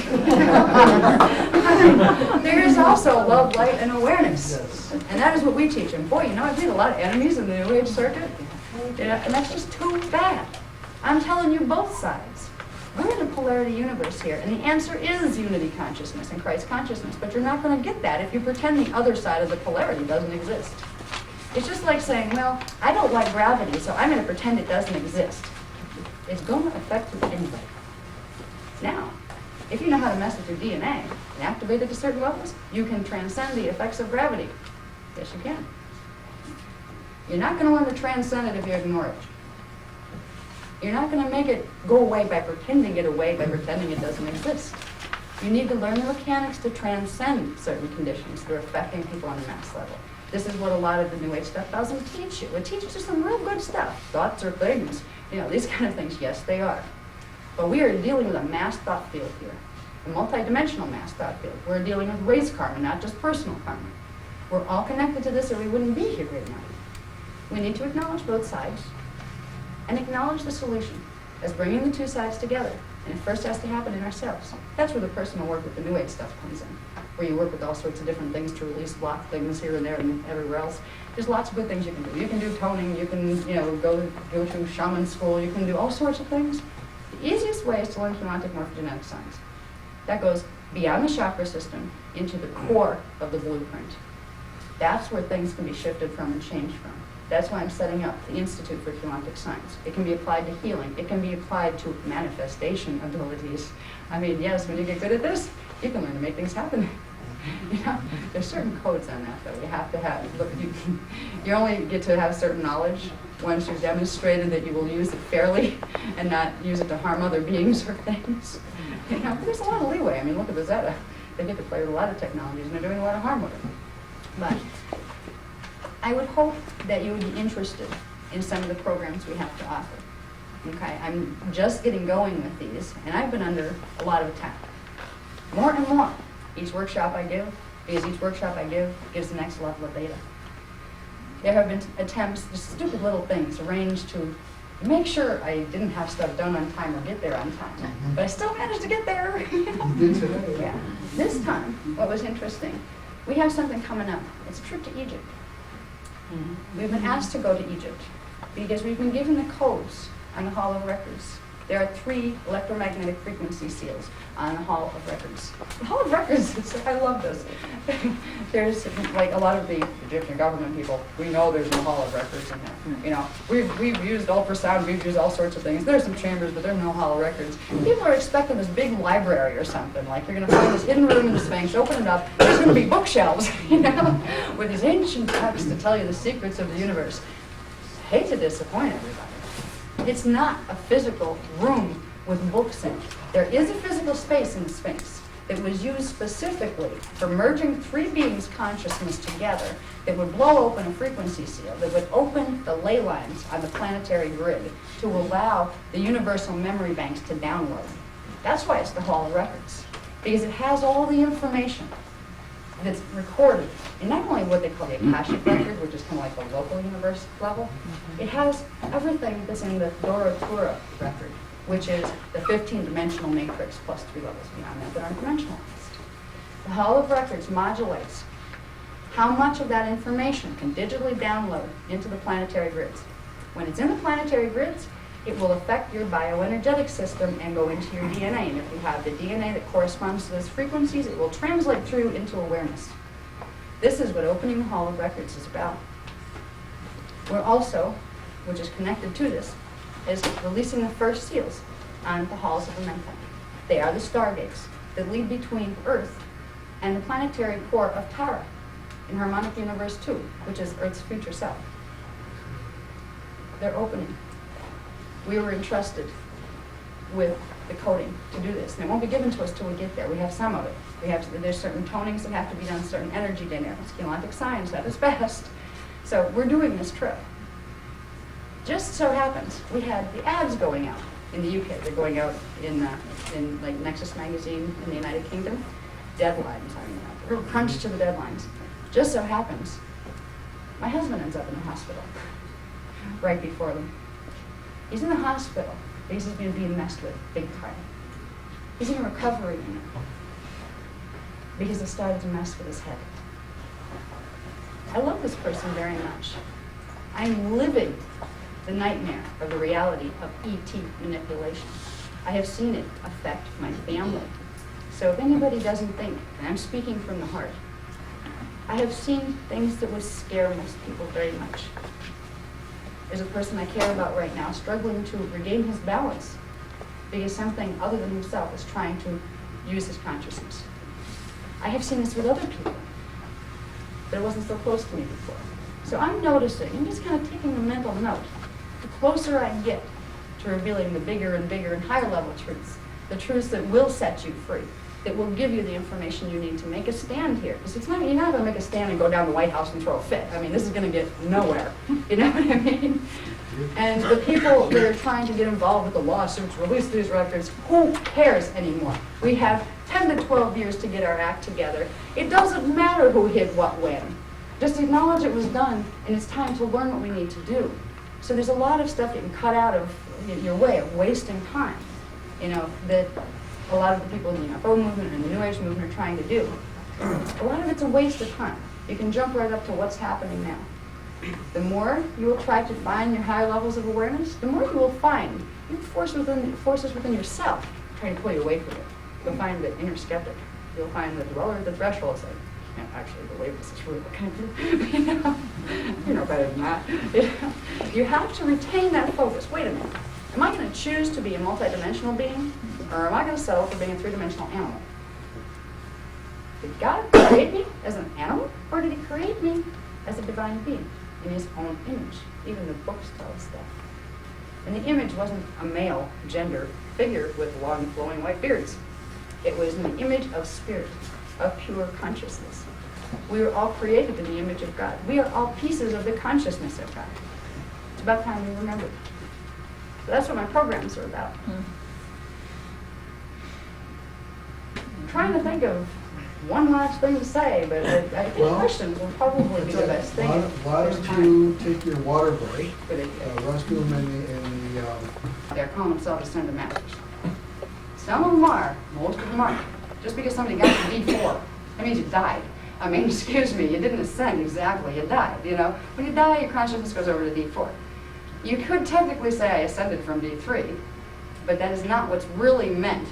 There is also love, light, and awareness. yes. And that is what we teach. And boy, you know, I've made a lot of enemies in the New Age circuit. Yeah, and that's just too bad. I'm telling you both sides. We're in a polarity universe here, and the answer is unity consciousness and Christ consciousness. But you're not going to get that if you pretend the other side of the polarity doesn't exist. It's just like saying, well, I don't like gravity, so I'm going to pretend it doesn't exist. It's going to affect you anyway. Now, if you know how to mess with your DNA and activate it to certain levels, you can transcend the effects of gravity. Yes, you can. You're not going to learn to transcend it if you ignore it. You're not going to make it go away by pretending it away, by pretending it doesn't exist. You need to learn the mechanics to transcend certain conditions that are affecting people on a mass level. This is what a lot of the New Age stuff doesn't teach you. It teaches you some real good stuff. Thoughts are things. You know, these kind of things, yes, they are. But we are dealing with a mass thought field here, a multidimensional mass thought field. We're dealing with race karma, not just personal karma. We're all connected to this or we wouldn't be here right now. We need to acknowledge both sides and acknowledge the solution as bringing the two sides together. And it first has to happen in ourselves. That's where the personal work with the New Age stuff comes in, where you work with all sorts of different things to release block things here and there and everywhere else. There's lots of good things you can do. You can do toning, you can, you know, go to shaman school, you can do all sorts of things. The easiest way is to learn Keylontic morphogenetic science. That goes beyond the chakra system into the core of the blueprint. That's where things can be shifted from and changed from. That's why I'm setting up the Institute for Keylontic Science. It can be applied to healing. It can be applied to manifestation abilities. I mean, yes, when you get good at this, you can learn to make things happen. You know, there's certain codes on that, though. You have to have, look, you only get to have certain knowledge once you've demonstrated that you will use it fairly and not use it to harm other beings or things. You know, there's a lot of leeway. I mean, look at Rosetta. They get to play with a lot of technologies and they're doing a lot of harm with it. But I would hope that you would be interested in some of the programs we have to offer. Okay, I'm just getting going with these, and I've been under a lot of attack. more and more each workshop I give, because each workshop I give gives the next level of data. There have been attempts, just stupid little things, arranged to make sure I didn't have stuff done on time or get there on time. But I still managed to get there. You did today. Yeah. This time, what was interesting, we have something coming up. It's a trip to Egypt. We've been asked to go to Egypt because we've been given the codes on the Hall of Records. There are 3 electromagnetic frequency seals on the Hall of Records. The Hall of Records, I love this. There's like a lot of the Egyptian government people, we know there's no Hall of Records in there. You know, we've used ultrasound, we've used all sorts of things. There's some chambers, but there's no Hall of Records. People are expecting this big library or something, like you're gonna find this hidden room in the Sphinx, open it up, there's gonna be bookshelves, you know, with these ancient texts to tell you the secrets of the universe. I hate to disappoint everybody. It's not a physical room with books in it. There is a physical space in the Sphinx that was used specifically for merging 3 beings' consciousness together that would blow open a frequency seal, that would open the ley lines on the planetary grid to allow the universal memory banks to download. That's why it's the Hall of Records, because it has all the information that's recorded, and not only what they call the Akashic record, which is kind of like the local universe level, it has everything that's in the Dorotura record, which is the 15-dimensional matrix plus 3 levels beyond that aren't dimensionalized. The Hall of Records modulates how much of that information can digitally download into the planetary grids. When it's in the planetary grids, it will affect your bioenergetic system and go into your DNA. And if you have the DNA that corresponds to those frequencies, it will translate through into awareness. This is what opening the Hall of Records is about. We're also, which is connected to this, is releasing the first seals on the halls of Amentet. They are the stargates that lead between Earth and the planetary core of Tara in Harmonic Universe 2, which is Earth's future self. They're opening. We were entrusted with the coding to do this, and it won't be given to us till we get there. We have some of it. There's certain tonings that have to be done, certain energy dynamics, galactic science at its best. So we're doing this trip. Just so happens, we had the ads going out in the UK. They're going out in like Nexus magazine in the United Kingdom. Deadlines, we're crunched to the deadlines. Just so happens, my husband ends up in the hospital right before them. He's in the hospital because he's been being messed with big time. He's in a recovery unit because it started to mess with his head. I love this person very much. I'm living the nightmare of the reality of ET manipulation. I have seen it affect my family. So if anybody doesn't think, and I'm speaking from the heart, I have seen things that would scare most people very much. There's a person I care about right now struggling to regain his balance because something other than himself is trying to use his consciousness. I have seen this with other people, but it wasn't so close to me before. So I'm noticing, I'm just kind of taking a mental note. The closer I get to revealing the bigger and bigger and higher level truths, the truths that will set you free, that will give you the information you need to make a stand here. Because you're not going to make a stand and go down the White House and throw a fit. I mean, this is going to get nowhere. You know what I mean? And the people that are trying to get involved with the lawsuits, release these records, who cares anymore? We have 10 to 12 years to get our act together. It doesn't matter who hid what when. Just acknowledge it was done, and it's time to learn what we need to do. So there's a lot of stuff you can cut out of your way of wasting time, you know, that a lot of the people in the UFO movement and the New Age movement are trying to do. A lot of it's a waste of time. You can jump right up to what's happening now. The more you will try to find your higher levels of awareness, the more you will find forces within yourself trying to pull you away from it. You'll find the inner skeptic. You'll find the dweller at the threshold saying, I can't actually believe this is real. What can I do? You know better than that. You have to retain that focus. Wait a minute. Am I going to choose to be a multidimensional being, or am I going to settle for being a three-dimensional animal? Did God create me as an animal, or did he create me as a divine being in his own image? Even the books tell us that. And the image wasn't a male gender figure with long flowing white beards. It was in the image of spirit, of pure consciousness. We were all created in the image of God. We are all pieces of the consciousness of God. It's about time we remembered. So that's what my programs are about. trying to think of one last thing to say, but I think Well, questions will probably be the best thing. Why There's don't time. you take your water break, Good idea. rest of them in the, They're calling themselves ascended masters. Some of them are, most of them aren't. Just because somebody got to D4, that means you died. I mean, excuse me, you didn't ascend exactly, you died, you know. When you die, your consciousness goes over to D4. You could technically say I ascended from D3, but that is not what's really meant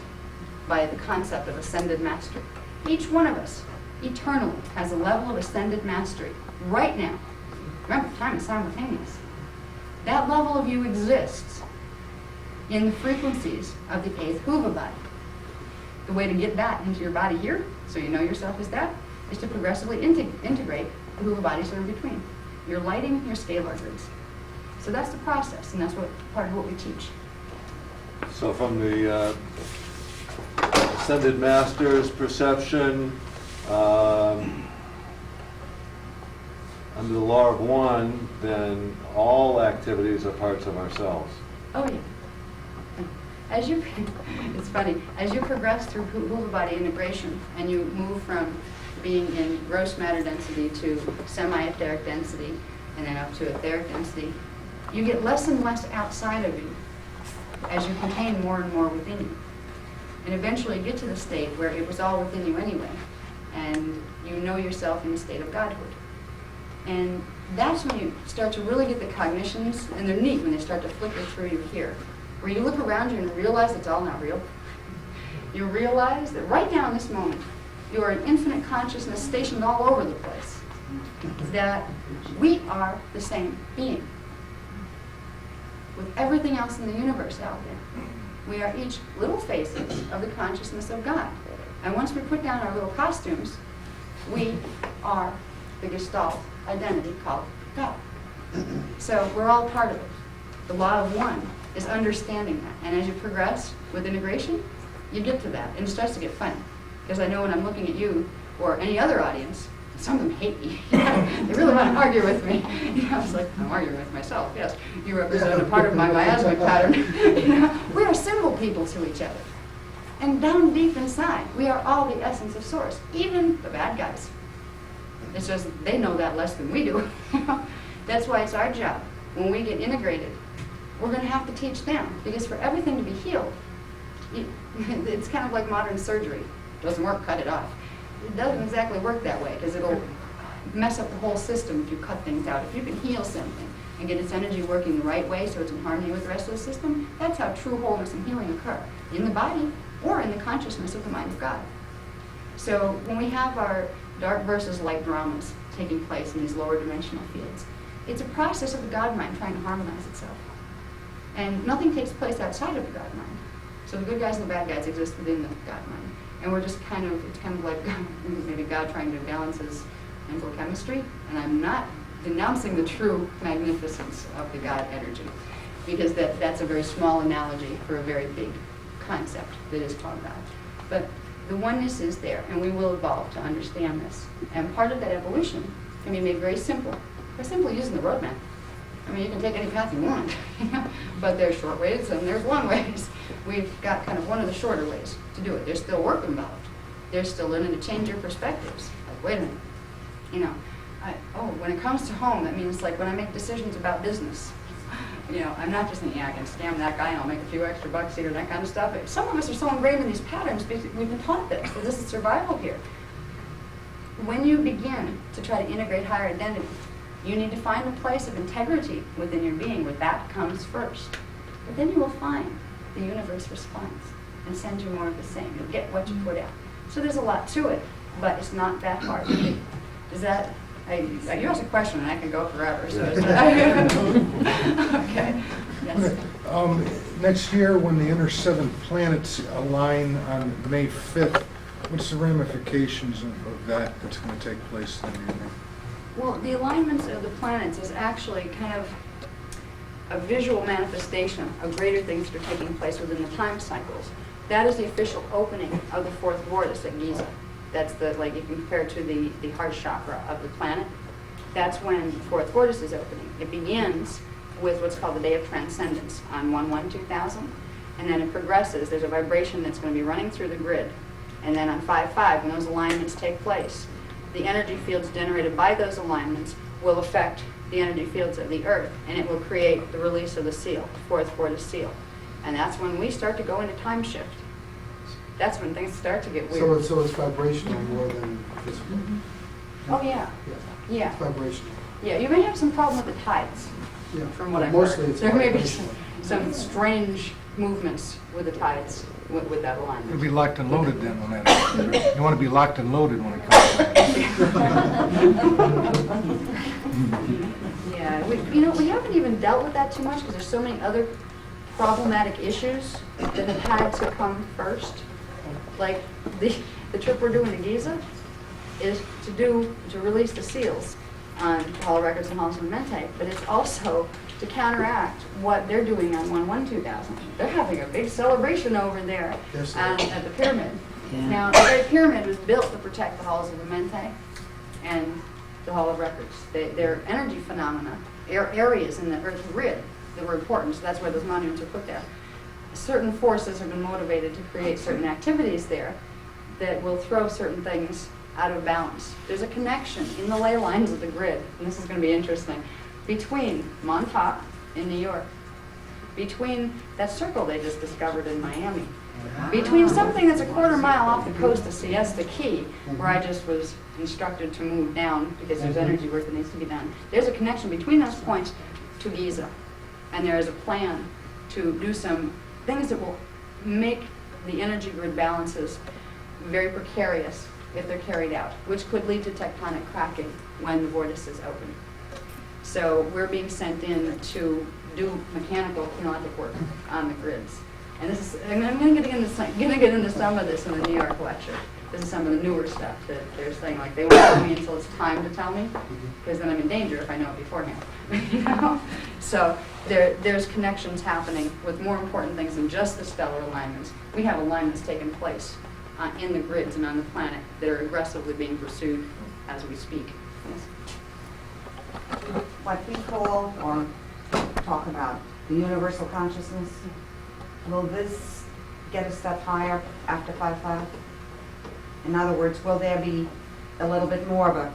by the concept of ascended mastery. Each one of us, eternally, has a level of ascended mastery right now. Remember, time is simultaneous. That level of you exists in the frequencies of the 8th Huva body. The way to get that into your body here, so you know yourself as that, is to progressively integrate the Huva bodies that are in between. You're lighting your scalar grids. So that's the process, and that's what part of what we teach. So from the Ascended Masters perception, under the law of one, then all activities are parts of ourselves. Oh, yeah. As you, it's funny, as you progress through Huva body integration and you move from being in gross matter density to semi-etheric density and then up to etheric density, you get less and less outside of you as you contain more and more within you. And eventually you get to the state where it was all within you anyway, and you know yourself in the state of Godhood. And that's when you start to really get the cognitions, and they're neat when they start to flicker through you here, where you look around you and realize it's all not real. You realize that right now in this moment, you are an infinite consciousness stationed all over the place, that we are the same being with everything else in the universe out there. We are each little faces of the consciousness of God. And once we put down our little costumes, we are the Gestalt identity called God. So we're all part of it. The law of one is understanding that. And as you progress with integration, you get to that. And it starts to get funny. Because I know when I'm looking at you or any other audience, some of them hate me. They really want to argue with me. You know, it's like, I'm arguing with myself. Yes, you represent a part of my miasmic pattern. You know, we are symbol people to each other. And down deep inside, we are all the essence of Source, even the bad guys. It's just they know that less than we do. That's why it's our job. When we get integrated, we're going to have to teach them. Because for everything to be healed, it's kind of like modern surgery. Doesn't work, cut it off. It doesn't exactly work that way because it'll mess up the whole system if you cut things out. If you can heal something and get its energy working the right way so it's in harmony with the rest of the system, that's how true wholeness and healing occur, in the body or in the consciousness of the mind of God. So when we have our dark versus light dramas taking place in these lower dimensional fields, it's a process of the God mind trying to harmonize itself. And nothing takes place outside of the God mind. So the good guys and the bad guys exist within the God mind. And we're just kind of, it's kind of like maybe God trying to balance his mental chemistry. And I'm not denouncing the true magnificence of the God energy, because that's a very small analogy for a very big concept that is called God. But the oneness is there, and we will evolve to understand this. And part of that evolution can be made very simple, by simply using the roadmap. I mean, you can take any path you want, but there's short ways and there's long ways. We've got kind of one of the shorter ways to do it. There's still work involved. There's still learning to change your perspectives. Like, wait a minute, you know, when it comes to home, that means like when I make decisions about business, you know, I'm not just thinking, yeah, I can scam that guy and I'll make a few extra bucks here and that kind of stuff. Some of us are so ingrained in these patterns because we've been taught this, that this is survival here. When you begin to try to integrate higher identity, you need to find a place of integrity within your being where that comes first. But then you will find the universe responds and sends you more of the same. You'll get what you put out. So there's a lot to it, but it's not that hard to do. Does that, you asked a question and I could go forever. So okay. Yes. Next year, when the inner seven planets align on May 5th, what's the ramifications of that that's going to take place then? Well, the alignments of the planets is actually kind of a visual manifestation of greater things that are taking place within the time cycles. That is the official opening of the fourth vortex at Giza. That's the, like, you can compare it to the heart chakra of the planet. That's when the fourth vortex is opening. It begins with what's called the Day of Transcendence on 1/1/2000, and then it progresses. There's a vibration that's going to be running through the grid, And then on 5-5, when those alignments take place, the energy fields generated by those alignments will affect the energy fields of the Earth, and it will create the release of the seal, fourth Fortis seal. And that's when we start to go into time shift. That's when things start to get weird. So it's vibrational more than physical? Oh, yeah. Yeah, Yeah. it's vibrational. Yeah, you may have some problem with the tides, Yeah. from what I've Mostly heard. it's There may be vibrational. some strange movements with the tides with that It'll alignment. be locked and loaded then when that happens, right? You want to be locked and loaded when it comes. Yeah, we haven't even dealt with that too much because there's so many other problematic issues that have had to come first. Like the trip we're doing to Giza is to release the seals on Hall of Records and Halls of Mente, but it's also to counteract what they're doing on 1/1/2000. They're having a big celebration over there Yes, they at the pyramid. Now, the Great Pyramid was built to protect the Halls of Mente and the Hall of Records. They're energy phenomena, areas in the Earth grid that were important, so that's why those monuments are put there. Certain forces have been motivated to create certain activities there that will throw certain things out of balance. There's a connection in the ley lines of the grid, and this is going to be interesting, between Montauk in New York, between that circle they just discovered in Miami, between something that's a quarter mile off the coast of Siesta Key, where I just was instructed to move down because there's energy work that needs to be done. There's a connection between those points to Giza, and there is a plan to do some things that will make the energy grid balances very precarious if they're carried out, which could lead to tectonic cracking when the vortice is open. So we're being sent in to do mechanical kinetic work on the grids. And this is, I'm going to get into some of this in the New York lecture. This is some of the newer stuff that they're saying, like, they won't tell me until it's time to tell me, because then I'm in danger if I know it beforehand. You know? So there's connections happening with more important things than just the stellar alignments. We have alignments taking place in the grids and on the planet that are aggressively being pursued as we speak. Yes. What we call or talk about the universal consciousness, will this get a step higher after 5-5? In other words, will there be a little bit more of a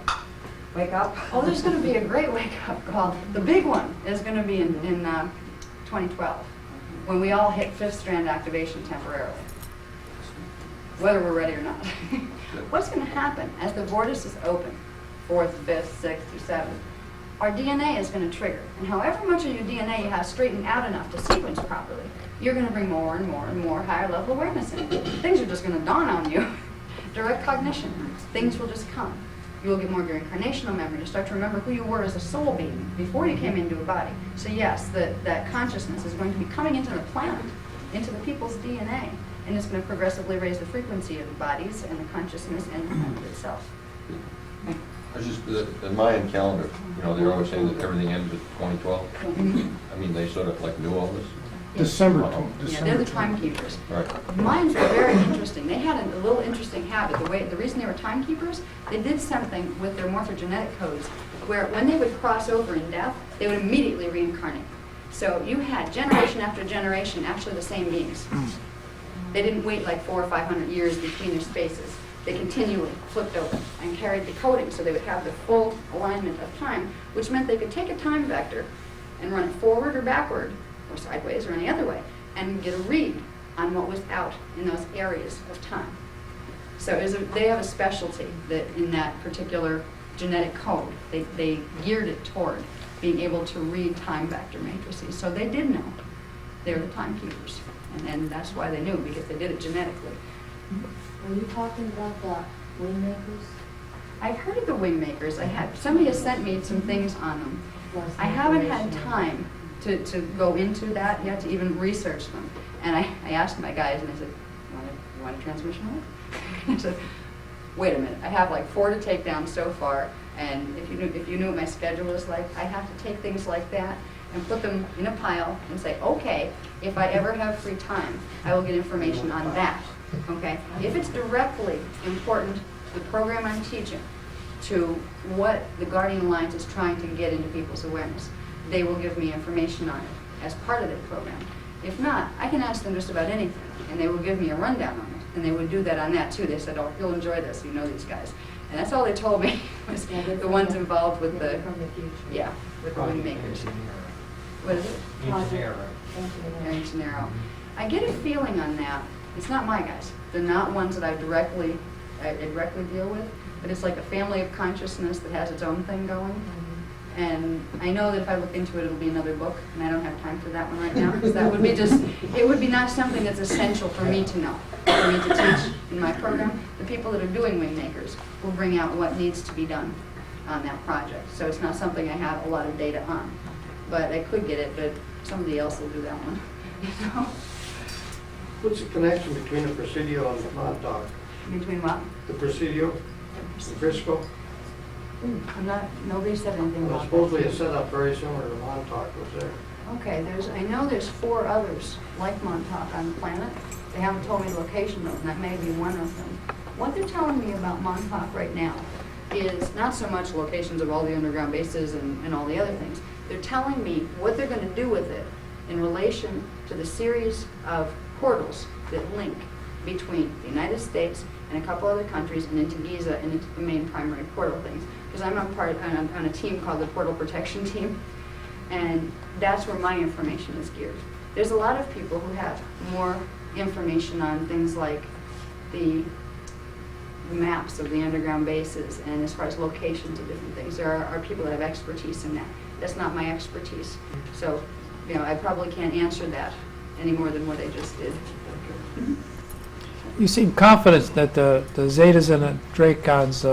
wake up? Oh, there's going to be a great wake-up call. The big one is going to be in 2012, when we all hit fifth strand activation temporarily, whether we're ready or not. What's going to happen as the vortice is open, 4th, 5th, 6th, or 7th, our DNA is going to trigger. And however much of your DNA you have straightened out enough to sequence properly, you're going to bring more and more and more higher level awareness in. Things are just going to dawn on you. Direct cognition. Things will just come. You will get more of your incarnational memory to start to remember who you were as a soul being before you came into a body. So yes, that consciousness is going to be coming into the planet, into the people's DNA, and it's going to progressively raise the frequency of the bodies and the consciousness and the planet itself. It's just the Mayan calendar, you know, they're always saying that everything ends at 2012. I mean, they sort of like knew all this. December Yeah, they're the timekeepers. Right. Mayans were very interesting. They had a little interesting habit. The reason they were timekeepers, they did something with their morphogenetic codes where when they would cross over in death, they would immediately reincarnate. So you had generation after generation actually the same beings. They didn't wait like 400 or 500 years between their spaces. They continually flipped over and carried the coding so they would have the full alignment of time, which meant they could take a time vector and run it forward or backward, or sideways or any other way, and get a read on what was out in those areas of time. So they have a specialty that in that particular genetic code, they geared it toward being able to read time vector matrices. So they did know. They were the timekeepers. And that's why they knew, because they did it genetically. Are you talking about the wingmakers? I've heard of the wingmakers. Somebody has sent me some things on them. I haven't had time to go into that yet, to even research them. And I asked my guys, and I said, you want a transmission line? I said, wait a minute, I have like 4 to take down so far, and if you knew what my schedule is like, I have to take things like that and put them in a pile and say, okay, if I ever have free time, I will get information on that. Okay? If it's directly important to the program I'm teaching, to what the Guardian Alliance is trying to get into people's awareness, they will give me information on it as part of their program. If not, I can ask them just about anything, and they will give me a rundown on it. And they would do that on that too. They said, oh, you'll enjoy this, you know these guys. And that's all they told me, was Yeah, they're the from ones involved with they're the, from the future. yeah, with the wind makers. What is it? Project Aaron Gennaro. I get a feeling on that, it's not my guys, they're not ones that I directly deal with, but it's like a family of consciousness that has its own thing going. And I know that if I look into it, it'll be another book, and I don't have time for that one right now, because that would be just, it would be not something that's essential for me to know, for me to teach in my program. The people that are doing Wingmakers will bring out what needs to be done on that project. So it's not something I have a lot of data on. But I could get it, but somebody else will do that one, you know? What's the connection between the Presidio and the Montauk? Between what? The Presidio, the Frisco? I'm not, nobody said anything Well, about supposedly that. it's set up very similar to Montauk was there. Okay, I know there's 4 others like Montauk on the planet. They haven't told me the location of them, that may be one of them. What they're telling me about Montauk right now is not so much locations of all the underground bases and all the other things. They're telling me what they're going to do with it in relation to the series of portals that link between the United States and a couple other countries and into Giza and into the main primary portal things. Because I'm on a team called the Portal Protection Team, and that's where my information is geared. There's a lot of people who have more information on things like the maps of the underground bases and as far as locations of different things. There are people that have expertise in that. That's not my expertise. So, you know, I probably can't answer that any more than what I just did. You seem confident that the Zetas and the Dracons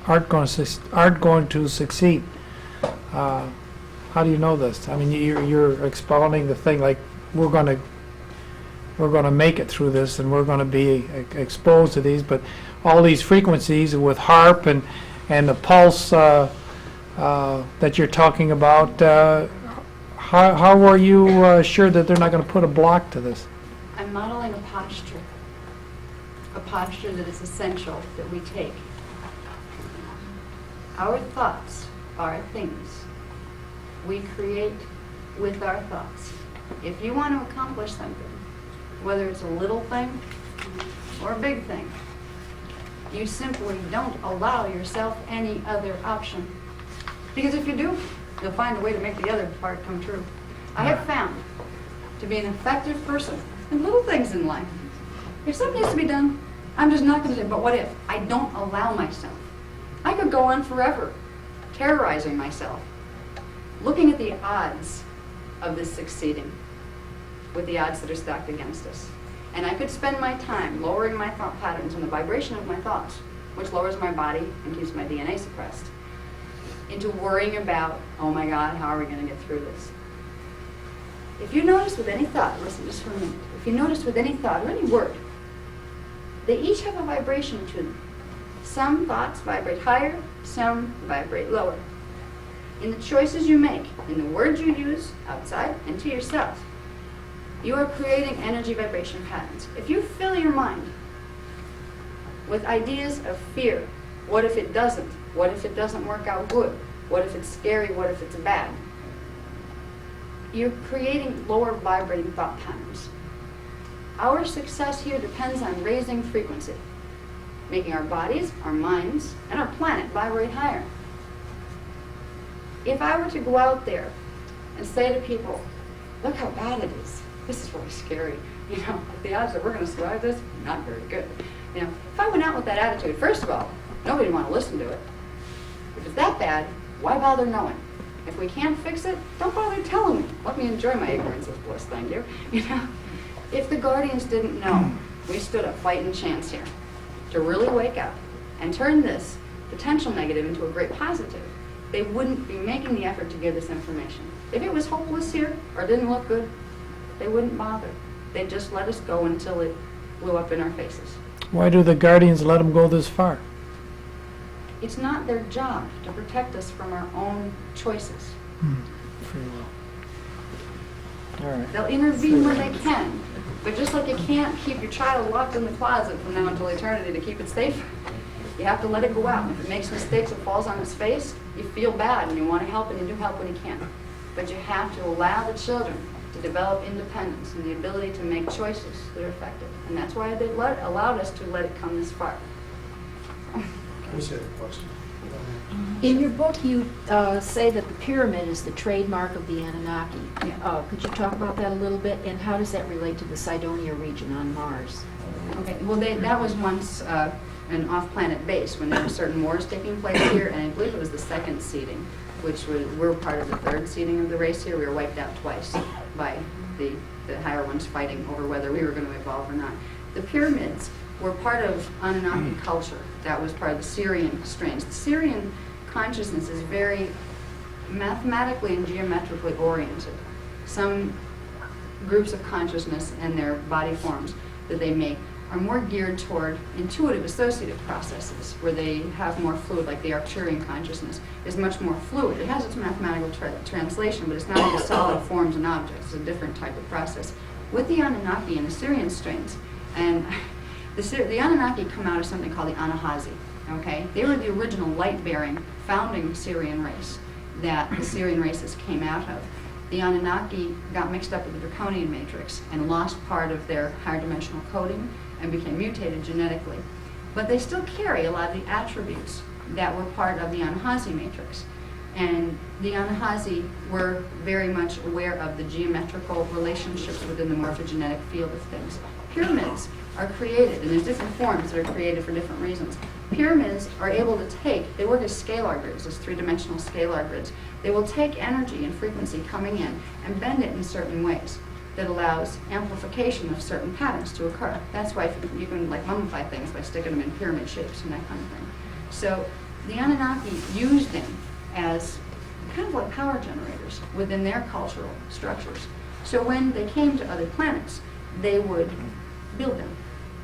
aren't going to succeed. How do you know this? I mean, you're expounding the thing like we're going to make it through this, and we're going to be exposed to these. But all these frequencies with HARP and the pulse that you're talking about, how were you sure that they're not going to put a block to this? I'm modeling a posture that is essential that we take. Our thoughts are things we create with our thoughts. If you want to accomplish something, whether it's a little thing or a big thing, you simply don't allow yourself any other option. Because if you do, you'll find a way to make the other part come true. I have found to be an effective person in little things in life. If something needs to be done, I'm just not going to say, but what if? I don't allow myself. I could go on forever, terrorizing myself, looking at the odds of this succeeding with the odds that are stacked against us. And I could spend my time lowering my thought patterns and the vibration of my thoughts, which lowers my body and keeps my DNA suppressed, into worrying about, oh my God, how are we going to get through this? If you notice with any thought, listen just for a minute, if you notice with any thought or any word, they each have a vibration to them. Some thoughts vibrate higher, some vibrate lower. In the choices you make, in the words you use outside and to yourself, you are creating energy vibration patterns. If you fill your mind with ideas of fear, what if it doesn't? What if it doesn't work out good? What if it's scary? What if it's bad? You're creating lower vibrating thought patterns. Our success here depends on raising frequency, making our bodies, our minds, and our planet vibrate higher. If I were to go out there and say to people, look how bad it is, this is really scary, you know, the odds that we're going to survive this, not very good. You know, if I went out with that attitude, first of all, nobody would want to listen to it. If it's that bad, why bother knowing? If we can't fix it, don't bother telling me. Let me enjoy my ignorance of bliss, thank you. You know, if the Guardians didn't know, we stood a fighting chance here to really wake up and turn this potential negative into a great positive. They wouldn't be making the effort to give this information. If it was hopeless here or didn't look good, they wouldn't bother. They'd just let us go until it blew up in our faces. Why do the Guardians let them go this far? It's not their job to protect us from our own choices. Free will. All right. They'll intervene when they can, but just like you can't keep your child locked in the closet from now until eternity to keep it safe, you have to let it go out. If it makes mistakes, it falls on its face, you feel bad and you want to help and you do help when you can. But you have to allow the children to to develop independence and the ability to make choices that are effective. And that's why they allowed us to let it come this far. I just had a question. In your book, you say that the pyramid is the trademark of the Anunnaki. Yeah. Could you talk about that a little bit, and how does that relate to the Cydonia region on Mars? Okay, well, that was once an off-planet base when there were certain wars taking place here, and I believe it was the second seeding, which we're part of the third seeding of the race here. We were wiped out twice by the higher ones fighting over whether we were going to evolve or not. The pyramids were part of Anunnaki culture. That was part of the Syrian strains. The Syrian consciousness is very mathematically and geometrically oriented. Some groups of consciousness and their body forms that they make are more geared toward intuitive associative processes, where they have more fluid, like the Arcturian consciousness is much more fluid. It has its mathematical translation, but it's not into solid forms and objects. It's a different type of process. With the Anunnaki and the Syrian strains, and the Anunnaki come out of something called the Anahazi, okay? They were the original light-bearing, founding Syrian race that the Syrian races came out of. The Anunnaki got mixed up with the Draconian matrix and lost part of their higher dimensional coding and became mutated genetically. But they still carry a lot of the attributes that were part of the Anahazi matrix. And the Anahazi were very much aware of the geometrical relationships within the morphogenetic field of things. Pyramids are created, and there's different forms that are created for different reasons. Pyramids are able to they work as scalar grids, as three-dimensional scalar grids. They will take energy and frequency coming in and bend it in certain ways that allows amplification of certain patterns to occur. That's why you can like mummify things by sticking them in pyramid shapes and that kind of thing. So the Anunnaki used them as kind of like power generators within their cultural structures. So when they came to other planets, they would build them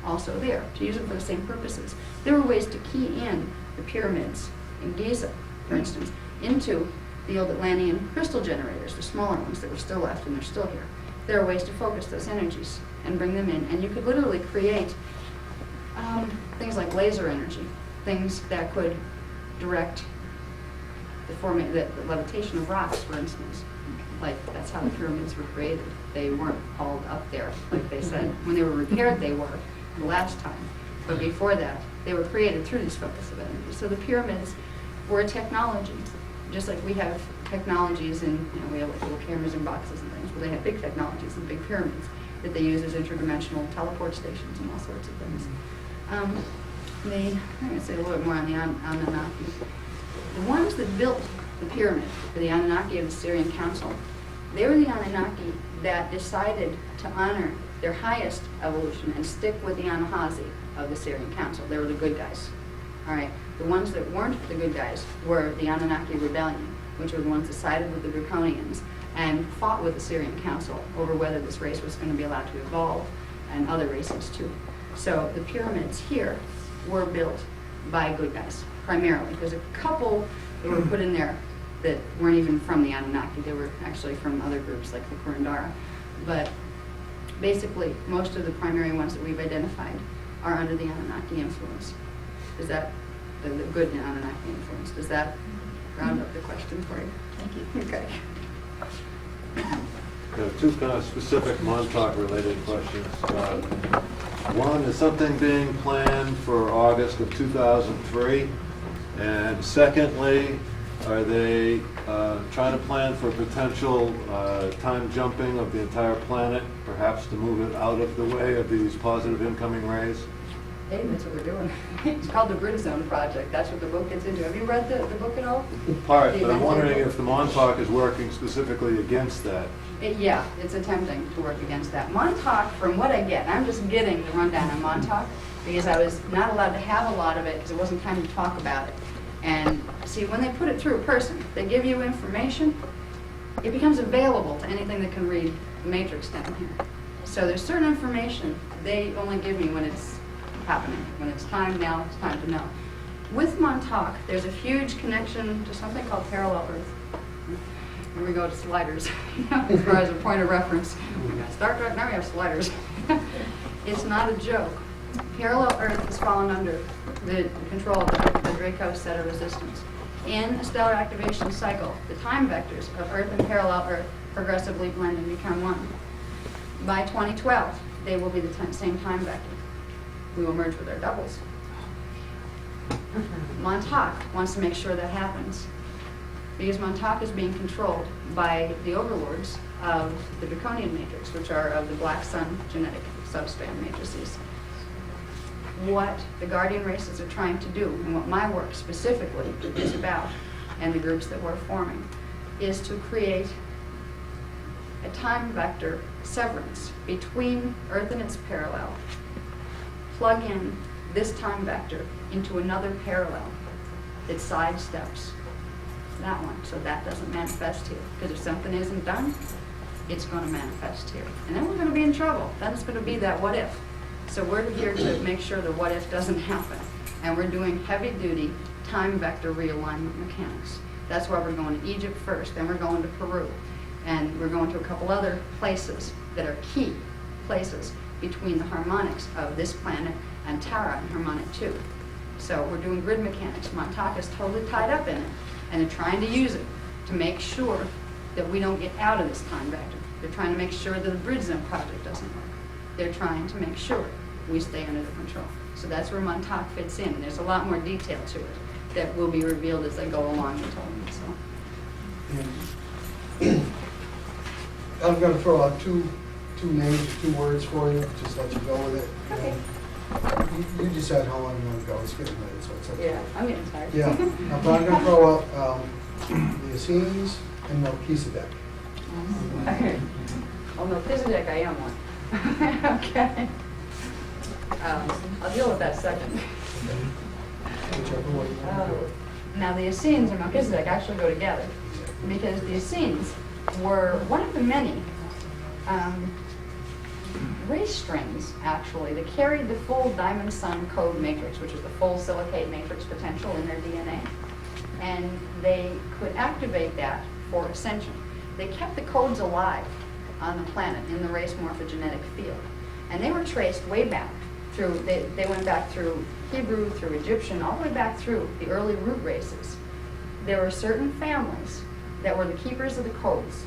also there to use them for the same purposes. There were ways to key in the pyramids in Giza, for instance, into the old Atlantean crystal generators, the smaller ones that were still left and they're still here. There are ways to focus those energies and bring them in. And you could literally create things like laser energy, things that could direct the levitation of rocks, for instance. Like, that's how the pyramids were created. They weren't hauled up there, like they said. When they were repaired, they were the last time. But before that, they were created through these focus of energy. So the pyramids were a technology, just like we have technologies in, we have like little cameras in boxes and things. Well, they have big technologies and big pyramids that they use as interdimensional teleport stations and all sorts of things. I'm going to say a little bit more on the Anunnaki. The ones that built the pyramid for the Anunnaki of the Syrian Council, they were the Anunnaki that decided to honor their highest evolution and stick with the Anahazi of the Syrian Council. They were the good guys. All right. The ones that weren't the good guys were the Anunnaki Rebellion, which were the ones that sided with the Draconians and fought with the Syrian Council over whether this race was going to be allowed to evolve, and other races too. So the pyramids here were built by good guys, primarily. There's a couple that were put in there that weren't even from the Anunnaki. They were actually from other groups like the Kurandara. But basically, most of the primary ones that we've identified are under the Anunnaki influence. Is that the good Anunnaki influence? Does that round up the question for you? Thank you. Okay. Two kind of specific Montauk-related questions. One, is something being planned for August of 2003? And secondly, are they trying to plan for potential time jumping of the entire planet, perhaps to move it out of the way of these positive incoming rays? Hey, that's what we're doing. It's called the Grid Zone Project. That's what the book gets into. Have you read the book at all? Part, but I'm wondering if the Montauk is working specifically against that. Yeah, it's attempting to work against that. Montauk, from what I get, I'm just getting the rundown on Montauk because I was not allowed to have a lot of it because it wasn't time to talk about it. And see, when they put it through a person, they give you information, it becomes available to anything that can read the matrix down here. So there's certain information they only give me when it's happening. When it's time now, it's time to know. With Montauk, there's a huge connection to something called parallel Earth. Here we go to sliders, as far as a point of reference. We got Star Trek, now we have sliders. It's not a joke. Parallel Earth has fallen under the control of the Draco set of resistance. In a stellar activation cycle, the time vectors of Earth and parallel Earth progressively blend and become one. By 2012, they will be the same time vector. We will merge with our doubles. Montauk wants to make sure that happens, because Montauk is being controlled by the overlords of the Draconian matrix, which are of the Black Sun genetic substrand matrices. What the Guardian races are trying to do, and what my work specifically is about, and the groups that we're forming, is to create a time vector severance between Earth and its parallel, plug in this time vector into another parallel that sidesteps that one, so that doesn't manifest here. Because if something isn't done, it's going to manifest here. And then we're going to be in trouble. Then it's going to be that what if. So we're here to make sure the what if doesn't happen. And we're doing heavy duty time vector realignment mechanics. That's why we're going to Egypt first, then we're going to Peru. And we're going to a couple other places that are key places between the harmonics of this planet and Tara and harmonic 2. So we're doing grid mechanics. Montauk is totally tied up in it, and they're trying to use it to make sure that we don't get out of this time vector. They're trying to make sure that the Bridgezone project doesn't work. They're trying to make sure we stay under the control. So that's where Montauk fits in. There's a lot more detail to it that will be revealed as they go along, they told me. So. I'm gonna throw out two names, 2 words for you, just let you go with it. Okay. You decide how long you want to go, it's getting late, so it's up to you. Yeah, I'm getting tired. Yeah, but I'm gonna throw out the Essenes and Melchizedek. Well, Melchizedek, I am one. Okay. I'll deal with that second. Whichever way you want to do it. Now, the Essenes and Melchizedek actually go together, because the Essenes were one of the many race strains, actually, that carried the full Diamond Sun code matrix, which is the full silicate matrix potential in their DNA. And they could activate that for ascension. They kept the codes alive on the planet in the race morphogenetic field. And they were traced way back through, they went back through Hebrew, through Egyptian, all the way back through the early root races. There were certain families that were the keepers of the codes.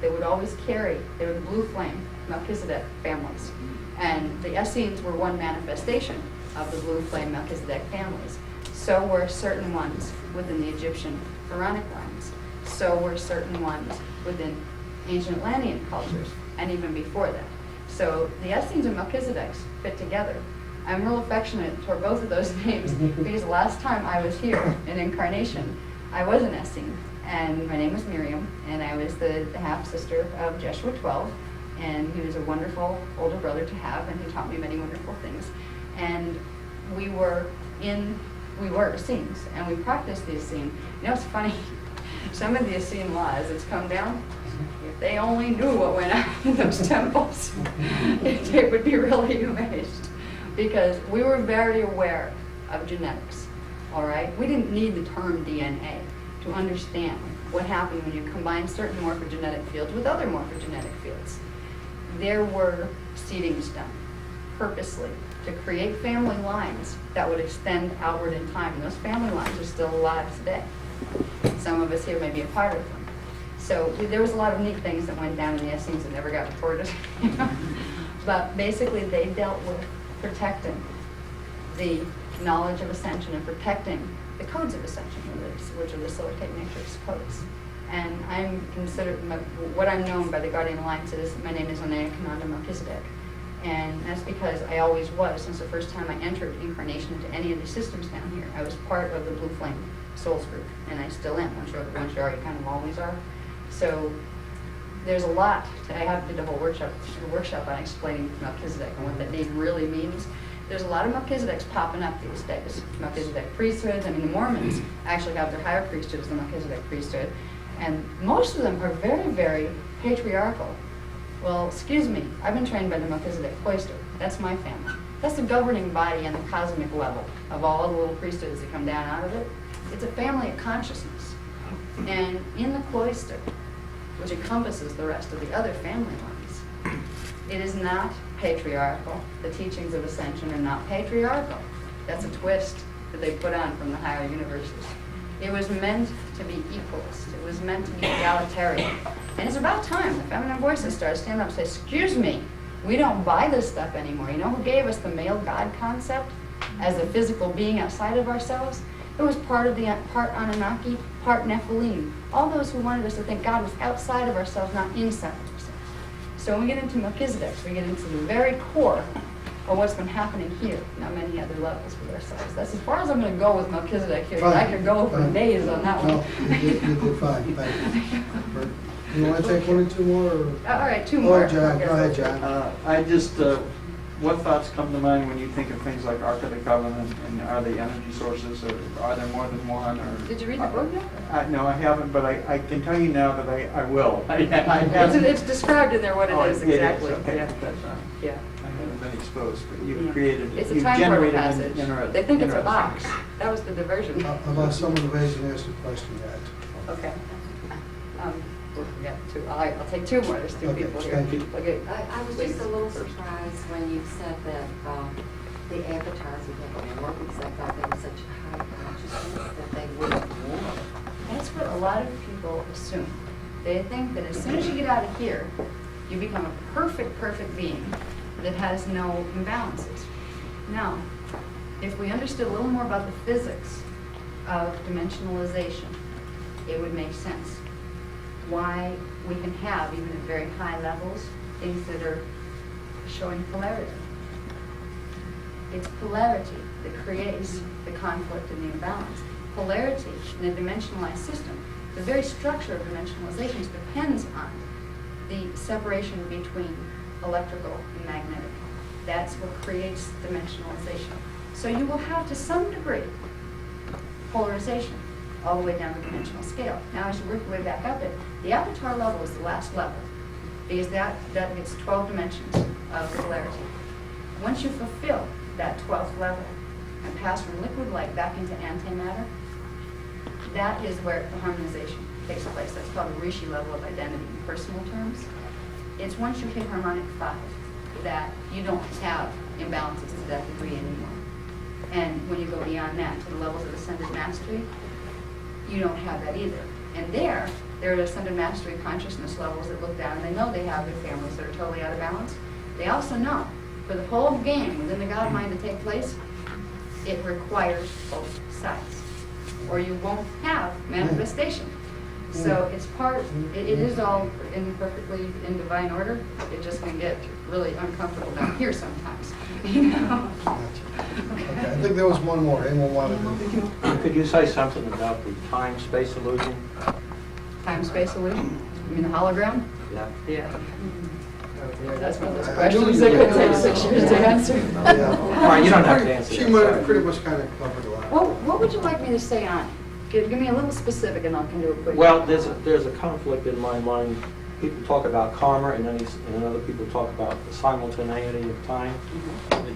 They would always carry, they were the blue flame Melchizedek families. And the Essenes were one manifestation of the blue flame Melchizedek families. So were certain ones within the Egyptian pharaonic lines. So were certain ones within ancient Atlantean cultures, and even before that. So the Essenes and Melchizedeks fit together. I'm real affectionate toward both of those names, because the last time I was here in incarnation, I was an Essene, and my name was Miriam, and I was the half-sister of Jeshua 12, and he was a wonderful older brother to have, and he taught me many wonderful things. And we were Essenes, and we practiced the Essene. You know, it's funny, some of the Essene laws that's come down, if they only knew what went on in those temples, they would be really amazed. Because we were very aware of genetics, all right? We didn't need the term DNA to understand what happened when you combine certain morphogenetic fields with other morphogenetic fields. There were seedings done purposely to create family lines that would extend outward in time. And those family lines are still alive today. Some of us here may be a part of them. So there was a lot of neat things that went down in the Essenes that never got recorded. But basically they dealt with protecting the knowledge of ascension and protecting the codes of ascension, which are the silicate matrix codes. And I'm considered, what I'm known by the Guardian Alliance is, my name is Onea Kananda Melchizedek. And that's because I always was, since the first time I entered incarnation into any of the systems down here. I was part of the Blue Flame Souls group, and I still am, once you already kind of always are. So there's a lot. I did a whole workshop on explaining Melchizedek and what that name really means. There's a lot of Melchizedeks popping up these days. Melchizedek priesthoods. I mean, the Mormons actually have their higher priesthood as the Melchizedek priesthood. And most of them are very, very patriarchal. Well, excuse me, I've been trained by the Melchizedek cloister. That's my family. That's the governing body on the cosmic level of all the little priesthoods that come down out of it. It's a family of consciousness. And in the cloister, which encompasses the rest of the other family lines, it is not patriarchal. The teachings of ascension are not patriarchal. That's a twist that they put on from the higher universes. It was meant to be equalist. It was meant to be egalitarian. And it's about time the feminine voices started standing up and say, excuse me, we don't buy this stuff anymore. You know who gave us the male God concept as a physical being outside of ourselves? It was part Anunnaki, part Nephilim. All those who wanted us to think God was outside of ourselves, not inside of ourselves. So when we get into Melchizedek, we get into the very core of what's been happening here, not many other levels with ourselves. That's as far as I'm going to go with Melchizedek here. I could go for days on that one. No, you did fine, thank you. You want to take one or two more? Or? All right, two Or more. John, go ahead, John. I just, what thoughts come to mind when you think of things like Ark of the Covenant, and are they energy sources, or are there more than one? Or Did you read the book yet? No, I haven't, but I can tell you now that I will. It's described in there what it is exactly. Okay, Yeah. that's Yeah. I haven't been exposed, but you've Yeah. created, It's a you've time portal generated passage. an They think it's a interesting- box. That was the diversion. Unless someone hasn't asked a question yet. Okay. We'll forget two. I'll take two more. There's two Okay, people here. thank you. Okay. I was just a little surprised when you said that the avatars would have more because I thought they were such high consciousness that they wouldn't move. That's what a lot of people assume. They think that as soon as you get out of here, you become a perfect being that has no imbalances. Now, if we understood a little more about the physics of dimensionalization, it would make sense why we can have, even at very high levels, things that are showing polarity. It's polarity that creates the conflict and the imbalance. Polarity in a dimensionalized system, the very structure of dimensionalization depends on the separation between electrical and magnetic. That's what creates dimensionalization. So you will have, to some degree, polarization all the way down the dimensional scale. Now, as you work your way back up it, the avatar level is the last level, because that gets 12 dimensions of polarity. Once you fulfill that 12th level and pass from liquid light back into antimatter, that is where the harmonization takes place. That's called the Rishi level of identity in personal terms. It's once you hit harmonic 5 that you don't have imbalances to that degree anymore. And when you go beyond that to the levels of ascended mastery, you don't have that either. And there are ascended mastery consciousness levels that look down and they know they have their families that are totally out of balance. They also know for the whole game within the God mind to take place, it requires both sides, or you won't have manifestation. So it's it is all perfectly in divine order. It just can get really uncomfortable down here sometimes. You know? Okay, I think there was one more. Anyone wanted to? Could you say something about the time-space illusion? Time-space illusion? You mean the hologram? Yeah. Yeah. That's one of those I knew questions you that were could take gonna 6 years to answer. Yeah. All right, you don't have to answer She that, might sorry. have pretty much kind of covered a lot. What would you like me to say on it? Give me a little specific and I can do it quick. Well, there's a conflict in my mind. People talk about karma, and then other people talk about the simultaneity of time.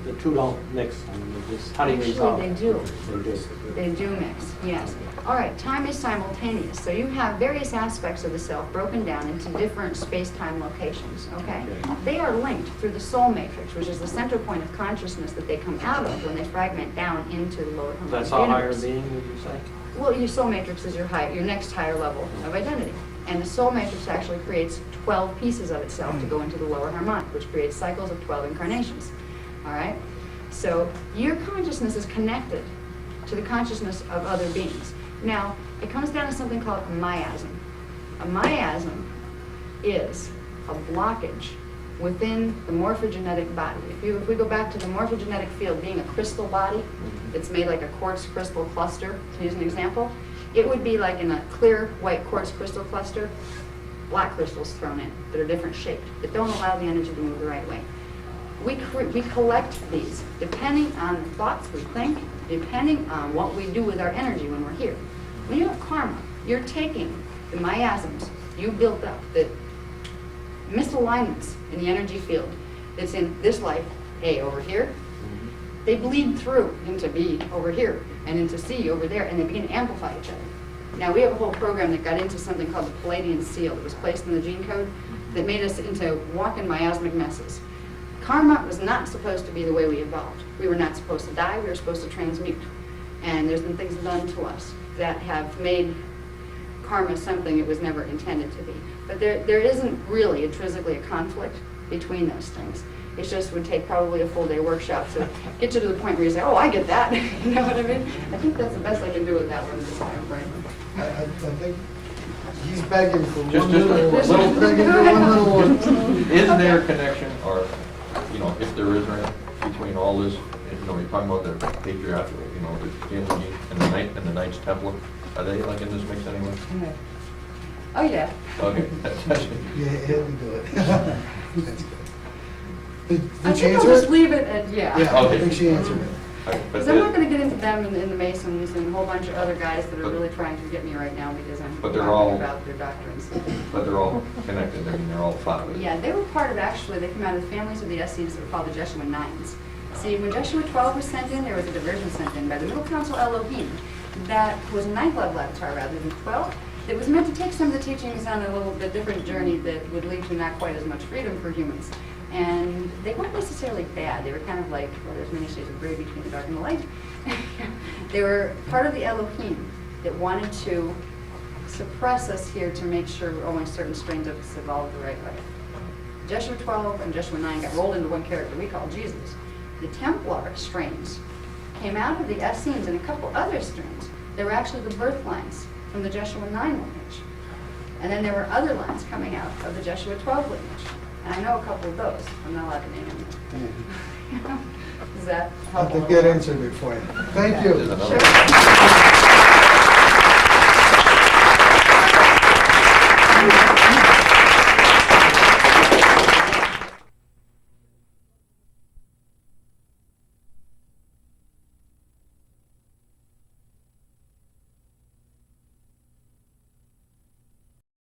The two don't mix. I mean, how do you resolve? Actually, they do. They do. They do mix, yes. All right, time is simultaneous. So you have various aspects of the self broken down into different space-time locations, okay? They are linked through the soul matrix, which is the center point of consciousness that they come out of when they fragment down into the lower harmonic That's a higher universe. being, would you say? Well, your soul matrix is your next higher level of identity. And the soul matrix actually creates 12 pieces of itself to go into the lower harmonic, which creates cycles of 12 incarnations. All right? So your consciousness is connected to the consciousness of other beings. Now, it comes down to something called a miasm. A miasm is a blockage within the morphogenetic body. If we go back to the morphogenetic field being a crystal body that's made like a quartz crystal cluster, to use an example, it would be like in a clear white quartz crystal cluster, black crystals thrown in that are different shaped, that don't allow the energy to move the right way. We collect these depending on the thoughts we think, depending on what we do with our energy when we're here. When you have karma, you're taking the miasms you built up, the misalignments in the energy field that's in this life, A over here, they bleed through into B over here and into C over there, and they begin to amplify each other. Now, we have a whole program that got into something called the Palladian seal that was placed in the gene code that made us into walking miasmic messes. Karma was not supposed to be the way we evolved. We were not supposed to die. We were supposed to transmute. And there's been things done to us that have made karma something it was never intended to be. But there isn't really intrinsically a conflict between those things. It just would take probably a full day workshop to get you to the point where you say, oh, I get that. You know what I mean? I think that's the best I can do with that one this time, right? I think he's begging for one Just a little one. little- He's begging for one little one. Is there a connection, or, you know, if there is, right, between all this, you know, you're talking about the patriarchal, you know, the energy and the Knights Templar, are they like in this mix anyway? Oh, yeah. Okay. Yeah, he had to do it. That's good. Did I she think I'll answer just it? leave it at, yeah. Yeah, I Okay. think she answered it. Because I'm not going to get into them and the Masons and a whole bunch of other guys that are really trying to get me right now because I'm But they're talking all- about their doctrines. But they're all connected, I mean, they're all part of it. Yeah, they were part of, actually, they came out of the families of the Essenes that were called the Jeshua Nines. See, when Jeshua 12 was sent in, there was a diversion sent in by the Middle Council Elohim that was a 9th level avatar rather than 12. It was meant to take some of the teachings on a little bit different journey that would lead to not quite as much freedom for humans. And they weren't necessarily bad. They were kind of like, well, there's many shades of gray between the dark and the light. They were part of the Elohim that wanted to suppress us here to make sure only certain strains of us evolved the right way. Jeshua 12 and Jeshua 9 got rolled into one character we call Jesus. The Templar strains came out of the Essenes and a couple other strains. They were actually the birth lines from the Jeshua 9 lineage. And then there were other lines coming out of the Jeshua 12 lineage. And I know a couple of those. I'm not allowed to name them. Is that I helpful? think that answered it for you. Thank you. There's another-